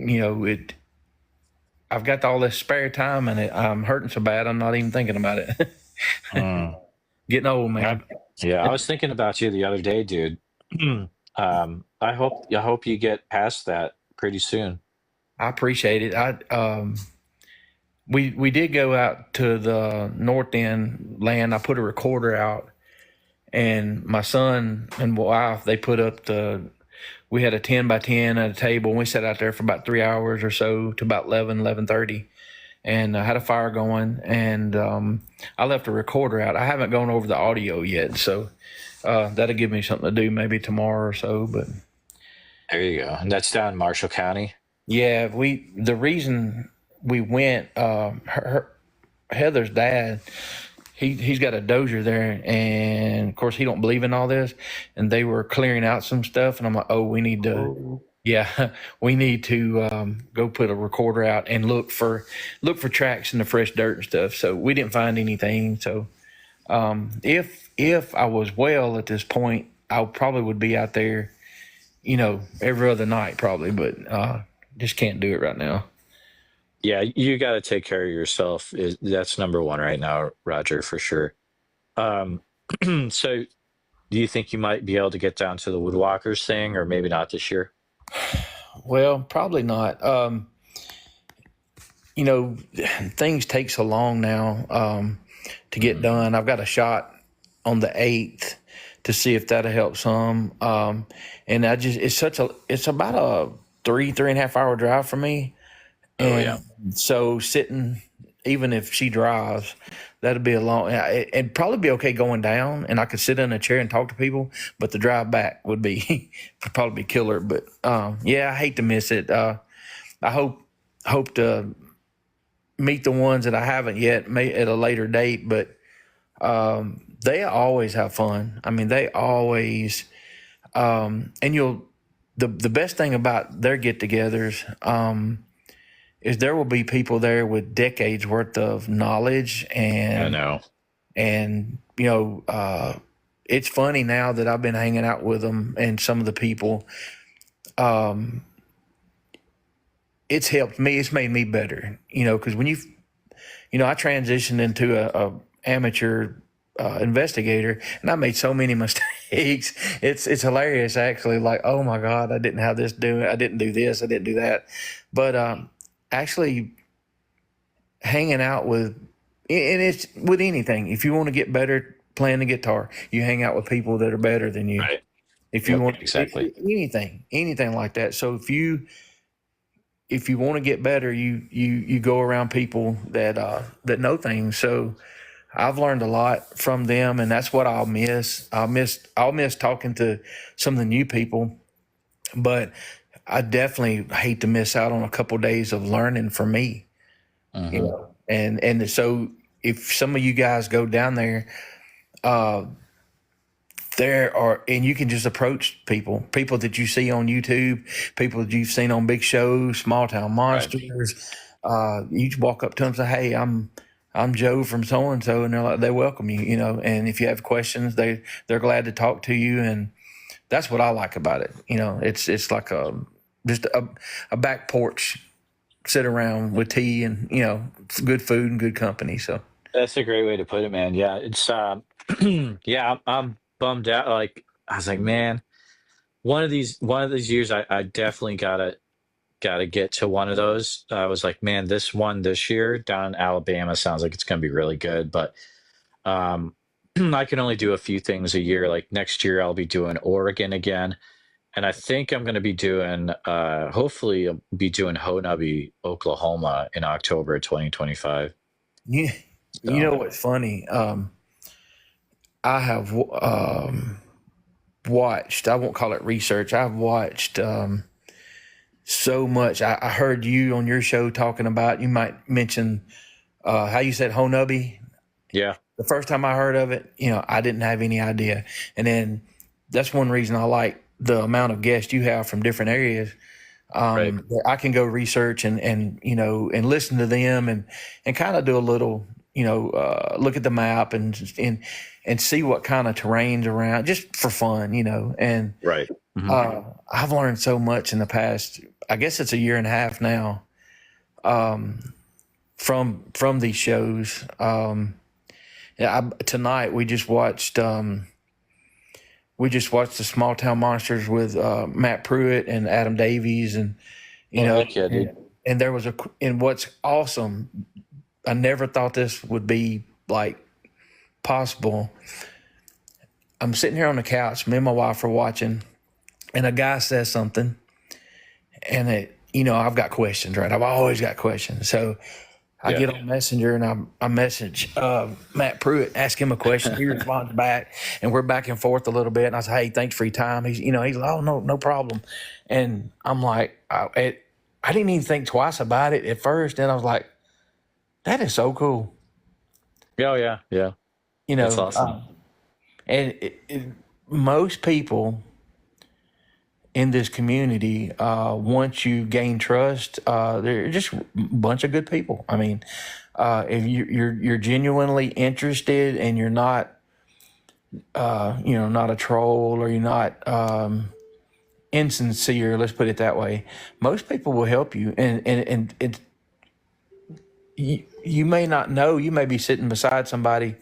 I've got all this spare time and I'm hurting so bad I'm not even thinking about it. Getting old, man. I was thinking about you the other day, dude. I hope you get past that pretty soon. I appreciate it. We did go out to the north end land. I put a recorder out, and my son and wife, they put up we had a 10 by 10 at a table, and we sat out there for about 3 hours or so to about 11:30, and I had a fire going, and I left a recorder out. I haven't gone over the audio yet, so that'll give me something to do maybe tomorrow or so. But there you go. And that's down in Marshall County. Yeah, the reason we went, Heather's dad, he's got a dozer there, and of course he don't believe in all this, and they were clearing out some stuff, and I'm like, we need to go put a recorder out and look for tracks in the fresh dirt and stuff. So we didn't find anything. So if I was well at this point, I probably would be out there, every other night probably, but just can't do it right now. Yeah, you got to take care of yourself. That's number one right now, Roger, for sure. So do you think you might be able to get down to the Woodwalkers thing, or maybe not this year? Well, probably not. Things take so long now to get done. I've got a shot on the 8th to see if that'll help some. And it's about a 3.5 hour drive for me. And so sitting, even if she drives, that'd be a long, it'd probably be okay going down and I could sit in a chair and talk to people, but the drive back would probably be killer. But I hate to miss it. I hope to meet the ones that I haven't yet at a later date, but they always have fun. I mean, they always, and the best thing about their get-togethers is there will be people there with decades worth of knowledge, and I know. And it's funny now that I've been hanging out with them and some of the people. It's helped me. It's made me better, because when I transitioned into a amateur investigator, and I made so many mistakes. It's hilarious, actually. Like, oh my God, I didn't have this doing. I didn't do this. I didn't do that. But actually, hanging out with, and it's with anything. If you want to get better playing the guitar, you hang out with people that are better than you. Right. If you want anything like that. So if you want to get better, you go around people that know things. So I've learned a lot from them, and that's what I'll miss. I'll miss talking to some of the new people, but I definitely hate to miss out on a couple of days of learning for me. And so if some of you guys go down there, and you can just approach people that you see on YouTube, people that you've seen on big shows, Small Town Monsters. Right. You just walk up to them and say, "Hey, I'm Joe from so and so," and they welcome you, And if you have questions, they're glad to talk to you, and that's what I like about it. It's like just a back porch, sit around with tea and, good food and good company. So That's a great way to put it, man. Yeah, it's yeah, I'm bummed out. Like I was like, man, one of these years, I definitely gotta get to one of those. I was like, man, this one this year down in Alabama sounds like it's gonna be really good, but um, I can only do a few things a year. Like next year, I'll be doing Oregon again, and I think I'm gonna be doing hopefully I'll be doing Honubby, Oklahoma in October 2025. you, you So know what's funny? I have watched, I won't call it research. I've watched so much. I heard you on your show talking about, you might mention how you said Honubby. yeah, The first time I heard of it, I didn't have any idea. And then that's one reason I like the amount of guests you have from different areas. right. I can go research and listen to them and kind of do a little, look at the map and see what kind of terrain's around just for fun, and Right. Hmm. I've learned so much in the past, I guess it's a year and a half now, from these shows. Tonight we just watched the Small Town Monsters with Matt Pruitt and Adam Davies, and Heck yeah, dude. and there was and what's awesome, I never thought this would be like possible. I'm sitting here on the couch, me and my wife are watching, and a guy says something, and I've got questions, right? I've always got questions. So I Yeah. get on Messenger and I message Matt Pruitt, ask him a question. He responds back, and we're back and forth a little bit. And I say, "Hey, thanks for your time." He's like, "Oh, no problem." And I'm like, I didn't even think twice about it at first. And I was like, "That is so cool." Oh yeah, yeah. That's awesome. And most people in this community, once you gain trust, they're just a bunch of good people. I mean, if you're genuinely interested and you're not, not a troll, or you're not insincere, let's put it that way, most people will help you. And you may not know, you may be sitting beside somebody.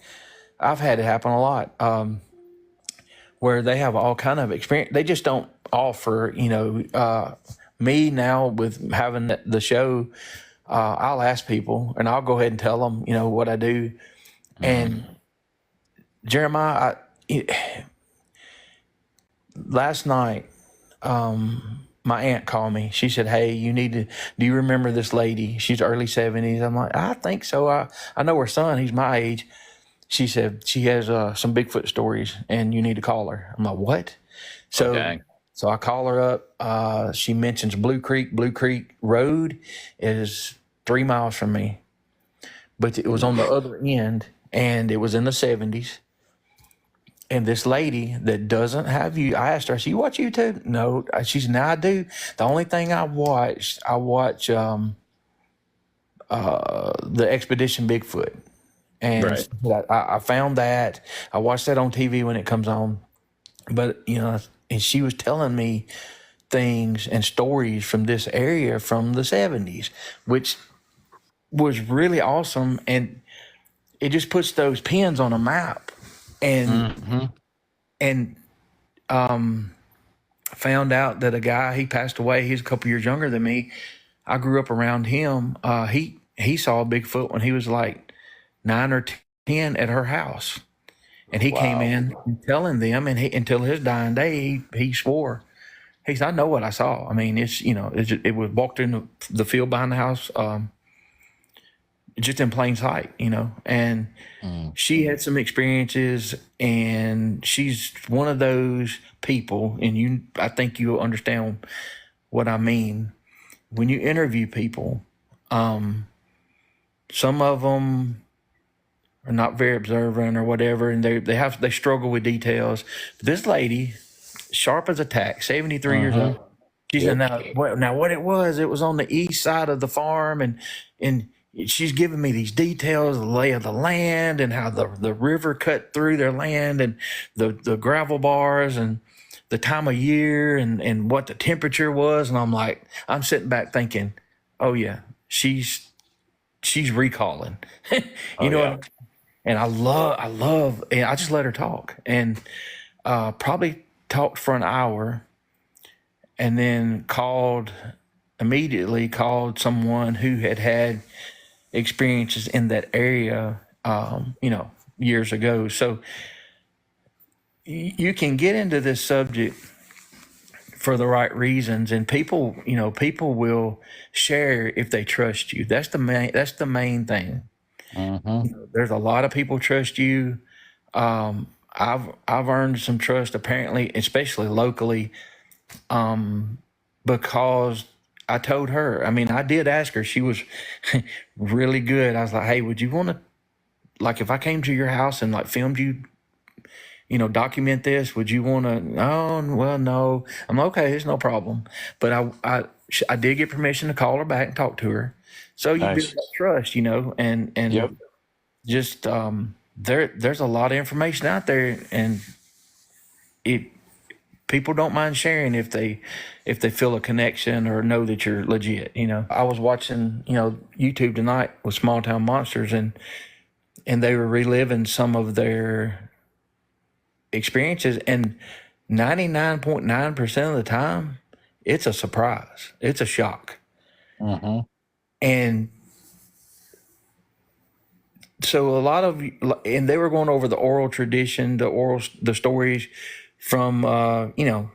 I've had it happen a lot, where they have all kind of experience. They just don't offer, me now with having the show, I'll ask people and I'll go ahead and tell them, what I do. And Jeremiah, last night, my aunt called me. She said, "Hey, do you remember this lady? She's early 70s. I'm like, "I think so. I know her son. He's my age." She said she has some Bigfoot stories and you need to call her. I'm like, "What?" So I call her up. She mentions Blue Creek. Blue Creek Road is 3 miles from me, but it was on the other end, and it was in the 70s. And this lady that doesn't have you, I asked her, "So you watch YouTube?" "No." She said, "No, I do. The only thing I watch the Expedition Bigfoot." And Right. I found that. I watched that on TV when it comes on. But, and she was telling me things and stories from this area from the 70s, which was really awesome. And it just puts those pins on a map. And found out that a guy, he passed away. He's a couple years younger than me. I grew up around him. He saw Bigfoot when he was like 9 or 10 at her house. And he came in telling them, and until his dying day, he swore. He said, "I know what I saw. I mean, it was walked in the field behind the house, just in plain sight, And she had some experiences, and she's one of those people, and I think you'll understand what I mean. When you interview people, some of them are not very observant or whatever, and they struggle with details. But this lady, sharp as a tack, 73 years old. She said, now what it was on the east side of the farm, and she's giving me these details, the lay of the land, and how the river cut through their land, and the gravel bars, and the time of year and what the temperature was. And I'm sitting back thinking, oh yeah, she's recalling, you know, yeah. and I love, and I just let her talk and probably talked for an hour and then immediately called someone who had experiences in that area, years ago. So you can get into this subject for the right reasons, and people will share if they trust you. That's the main thing. There's a lot of people trust you. I've earned some trust apparently, especially locally, because I told her. I mean, I did ask her. She was really good. I was like, hey, would you want to, like, if I came to your house and like filmed you, document this, would you want to? Oh, well, no. I'm okay. It's no problem. But I did get permission to call her back and talk to her. So you build that trust, and Yep. just there's a lot of information out there, and people don't mind sharing if they feel a connection or know that you're legit. I was watching YouTube tonight with Small Town Monsters, and they were reliving some of their experiences, and 99.9% of the time it's a surprise, it's a shock. And so and they were going over the oral tradition, the stories from the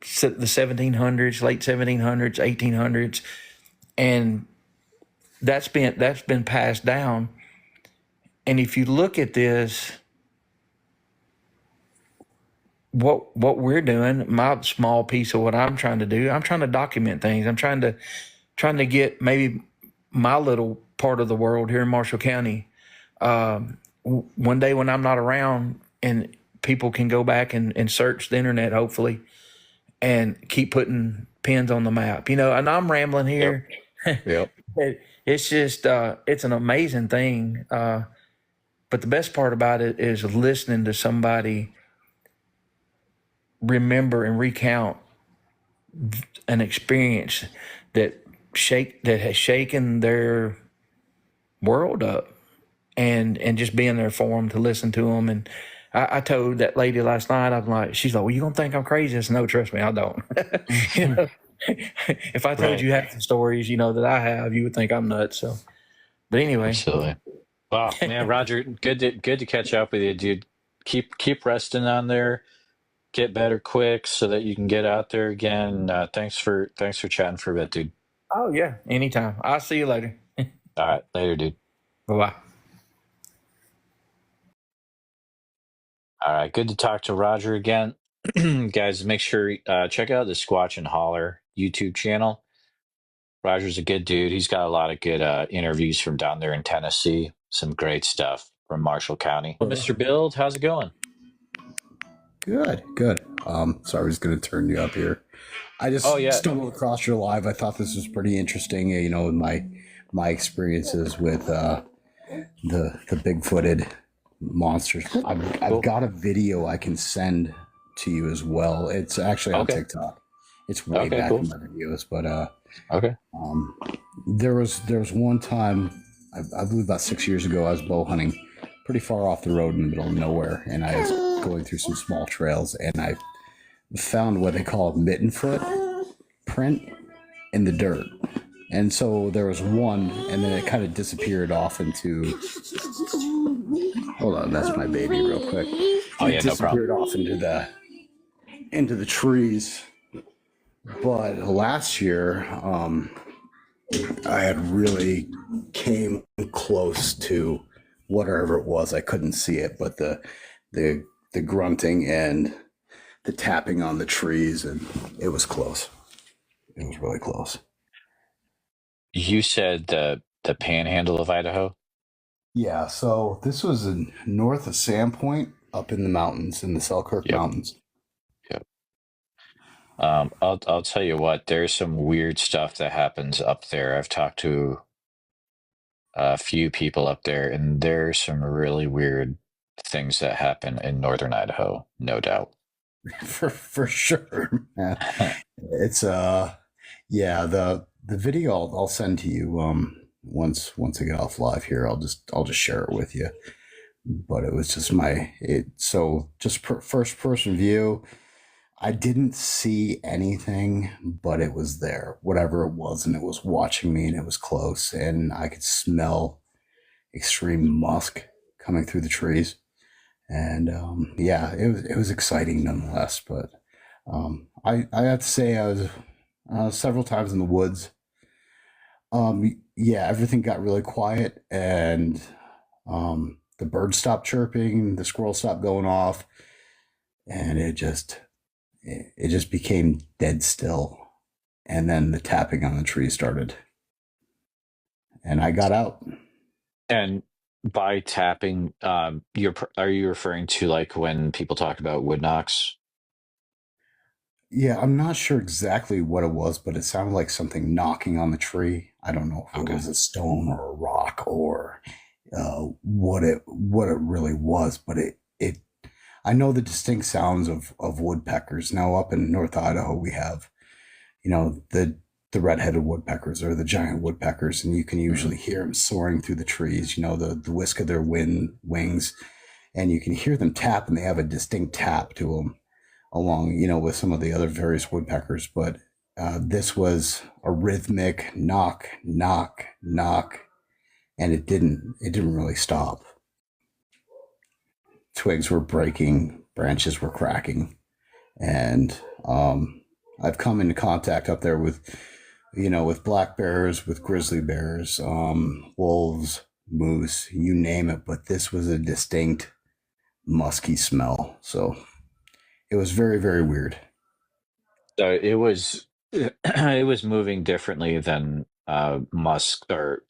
1700s, late 1700s, 1800s, and that's been passed down. And if you look at this, what we're doing, my small piece of what I'm trying to do, I'm trying to document things. I'm trying to get maybe my little part of the world here in Marshall County. One day when I'm not around, and people can go back and search the internet, hopefully, and keep putting pins on the map. And I'm rambling here. Yep. It's just it's an amazing thing. But the best part about it is listening to somebody remember and recount an experience that has shaken their world up, and just being there for them, to listen to them. And I told that lady last night, I'm like, she's like, well, you gonna think I'm crazy? I said, no, trust me, I don't. If I told you half the stories that I have, you would think I'm nuts. So, but anyway, Absolutely. Wow, man, Roger, good to catch up with you, dude. Keep resting on there. Get better quick so that you can get out there again. Thanks for chatting for a bit, dude. Oh yeah, anytime. I'll see you later. All right, later, dude. Bye-bye. All right, good to talk to Roger again. Guys, make sure check out the Squatch and Holler YouTube channel. Roger's a good dude. He's got a lot of good interviews from down there in Tennessee. Some great stuff from Marshall County. Well, Mr. Build, how's it going? Good. Sorry, I was going to turn you up here. I just stumbled across your live. I thought this was pretty interesting. My experiences with the big-footed monsters. I've got a video I can send to you as well. It's actually on TikTok. It's way back in my videos, but there was one time, I believe about 6 years ago, I was bow hunting pretty far off the road in the middle of nowhere, and I was going through some small trails, and I found what they call a mitten foot print in the dirt. And so there was one, and then it kind of disappeared off into, hold on, that's my baby real quick. Oh yeah, no problem. Disappeared off into the trees. But last year, I had really came close to whatever it was. I couldn't see it, but the grunting and the tapping on the trees, and it was close. It was really close. You said the panhandle of Idaho? Yeah, so this was north of Sandpoint, up in the mountains, in the Selkirk Mountains. Yep. I'll tell you what, there's some weird stuff that happens up there. I've talked to a few people up there, and there's some really weird things that happen in Northern Idaho, no doubt. For sure, man. It's yeah, the video I'll send to you once I get off live here. I'll just share it with you. But it was just first person view. I didn't see anything, but it was there, whatever it was, and it was watching me, and it was close, and I could smell extreme musk coming through the trees. And yeah, it was exciting nonetheless. But I have to say I was several times in the woods. Yeah, everything got really quiet, and the birds stopped chirping, the squirrels stopped going off, and it just became dead still. And then the tapping on the tree started, and I got out. And by tapping, are you referring to like when people talk about wood knocks? Yeah, I'm not sure exactly what it was, but it sounded like something knocking on the tree. I don't know if it was a stone or a rock or what it really was, but it I know the distinct sounds of woodpeckers. Now up in North Idaho, we have, the red-headed woodpeckers or the giant woodpeckers, and you can usually hear them soaring through the trees. The whisk of their wings, and you can hear them tap, and they have a distinct tap to them, along with some of the other various woodpeckers. But this was a rhythmic knock, knock, knock, and it didn't really stop. Twigs were breaking, branches were cracking, and I've come into contact up there with black bears, with grizzly bears, wolves, moose, you name it. But this was a distinct musky smell, so it was very, very weird. So it was it was moving differently than musk or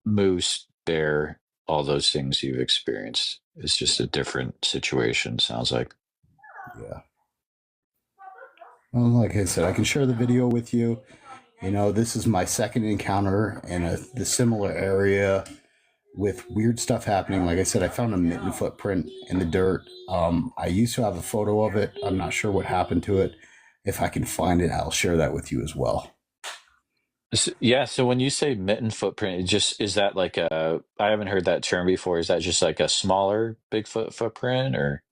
moose, bear, all those things you've experienced. It's just a different situation, sounds like. Yeah. Well, like I said, I can share the video with you. This is my second encounter in the similar area with weird stuff happening. Like I said, I found a mitten footprint in the dirt. I used to have a photo of it. I'm not sure what happened to it. If I can find it, I'll share that with you as well. Yeah, so when you say mitten footprint, is that like I haven't heard that term before. Is that just like a smaller Bigfoot footprint, or?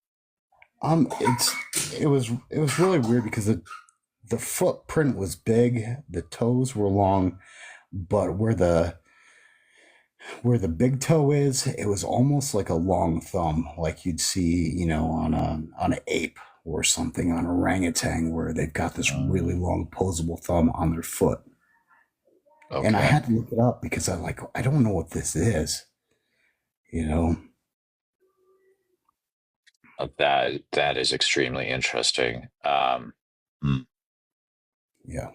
It was really weird because the footprint was big, the toes were long, but where the big toe is, it was almost like a long thumb, like you'd see, on an ape or something, on orangutan, where they've got this really long opposable thumb on their foot. Okay. And I had to look it up because I don't know what this is, That is extremely interesting. Yeah,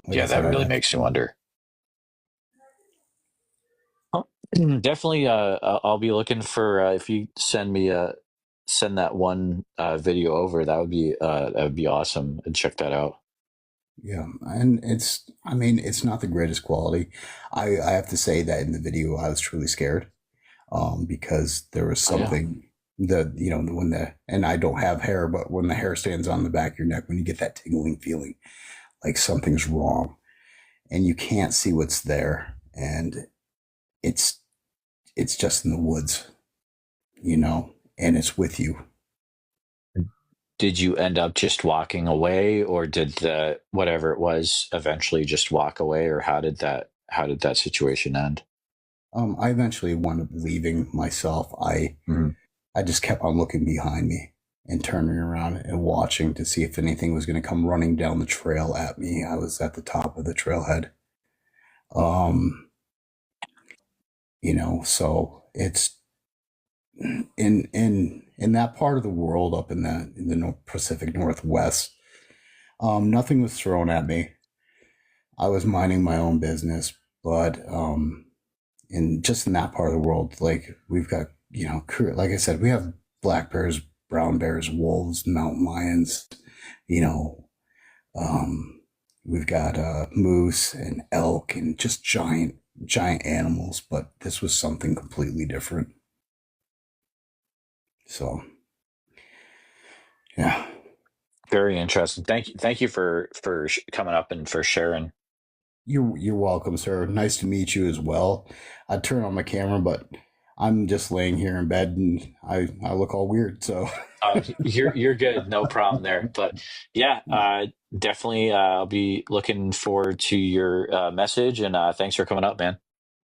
that really makes you wonder. Definitely, I'll be looking for if you send that one video over. That would be awesome, and check that out. Yeah, and it's not the greatest quality. I have to say that in the video I was truly scared, because there was something and I don't have hair, but when the hair stands on the back of your neck, when you get that tingling feeling, like something's wrong, and you can't see what's there, and it's just in the woods, and it's with you. Did you end up just walking away, or did whatever it was eventually just walk away, or how did that situation end? I eventually wound up leaving myself. I just kept on looking behind me and turning around and watching to see if anything was going to come running down the trail at me. I was at the top of the trailhead. So it's in that part of the world, up in the Pacific Northwest, nothing was thrown at me. I was minding my own business, but in that part of the world, like we've got, like I said, we have black bears, brown bears, wolves, mountain lions, we've got moose and elk and just giant animals, but this was something completely different. So, yeah. Very interesting. Thank you for coming up and for sharing. You're welcome, sir. Nice to meet you as well. I turn on my camera, but I'm just laying here in bed and I look all weird. So You're good. No problem there. But yeah, definitely. I'll be looking forward to your message, and thanks for coming up, man.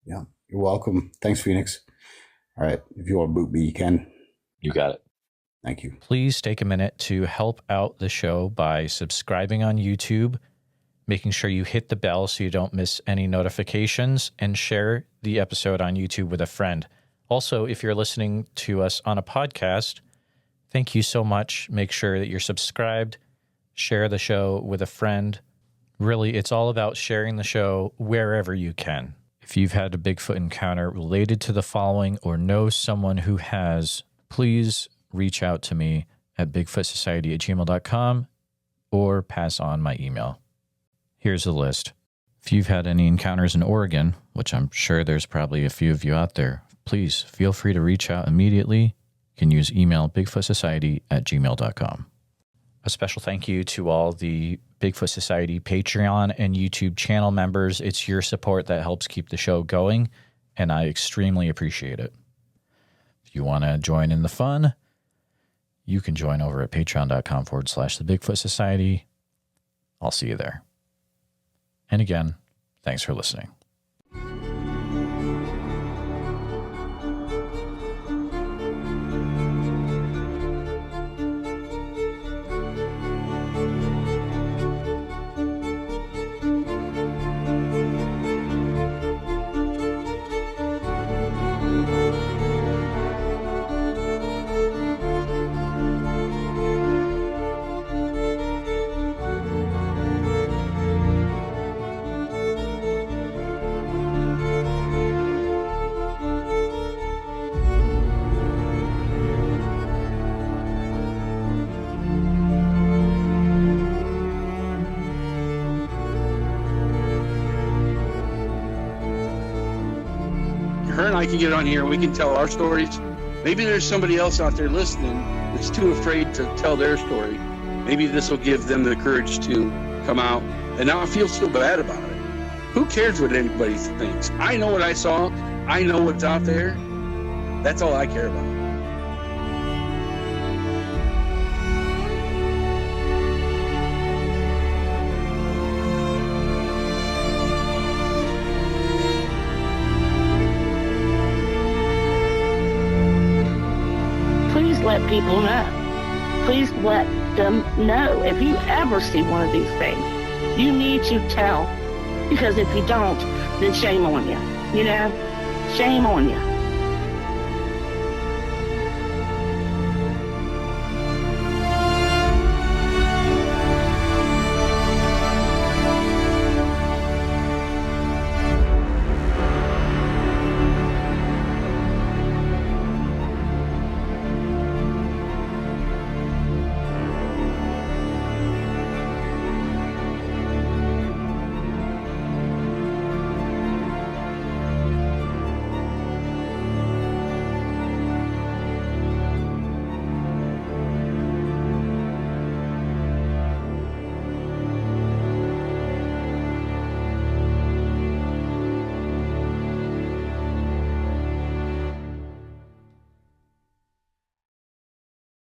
Yeah, you're welcome. Thanks, Phoenix. All right, if you want to boot me, you can. You got it. Thank you. Please take a minute to help out the show by subscribing on YouTube, making sure you hit the bell so you don't miss any notifications, and share the episode on YouTube with a friend. Also, if you're listening to us on a podcast, thank you so much. Make sure that you're subscribed, share the show with a friend. Really, it's all about sharing the show wherever you can. If you've had a Bigfoot encounter related to the following or know someone who has, please reach out to me at bigfootsociety@gmail.com or pass on my email. Here's the list. If you've had any encounters in Oregon, which I'm sure there's probably a few of you out there, please feel free to reach out immediately. You can use email bigfootsociety@gmail.com. A special thank you to all the Bigfoot Society Patreon and YouTube channel members. It's your support that helps keep the show going, and I extremely appreciate it. If you want to join in the fun, you can join over at patreon.com/the Bigfoot Society. I'll see you there. And again, thanks for listening. Her and I can get on here and we can tell our stories. Maybe there's somebody else out there listening that's too afraid to tell their story. Maybe this will give them the courage to come out and not feel so bad about it. Who cares what anybody thinks? I know what I saw. I know what's out there. That's all I care about. Let people know. Please let them know. If you ever see one of these things, you need to tell. Because if you don't, then shame on you. You know? Shame on you.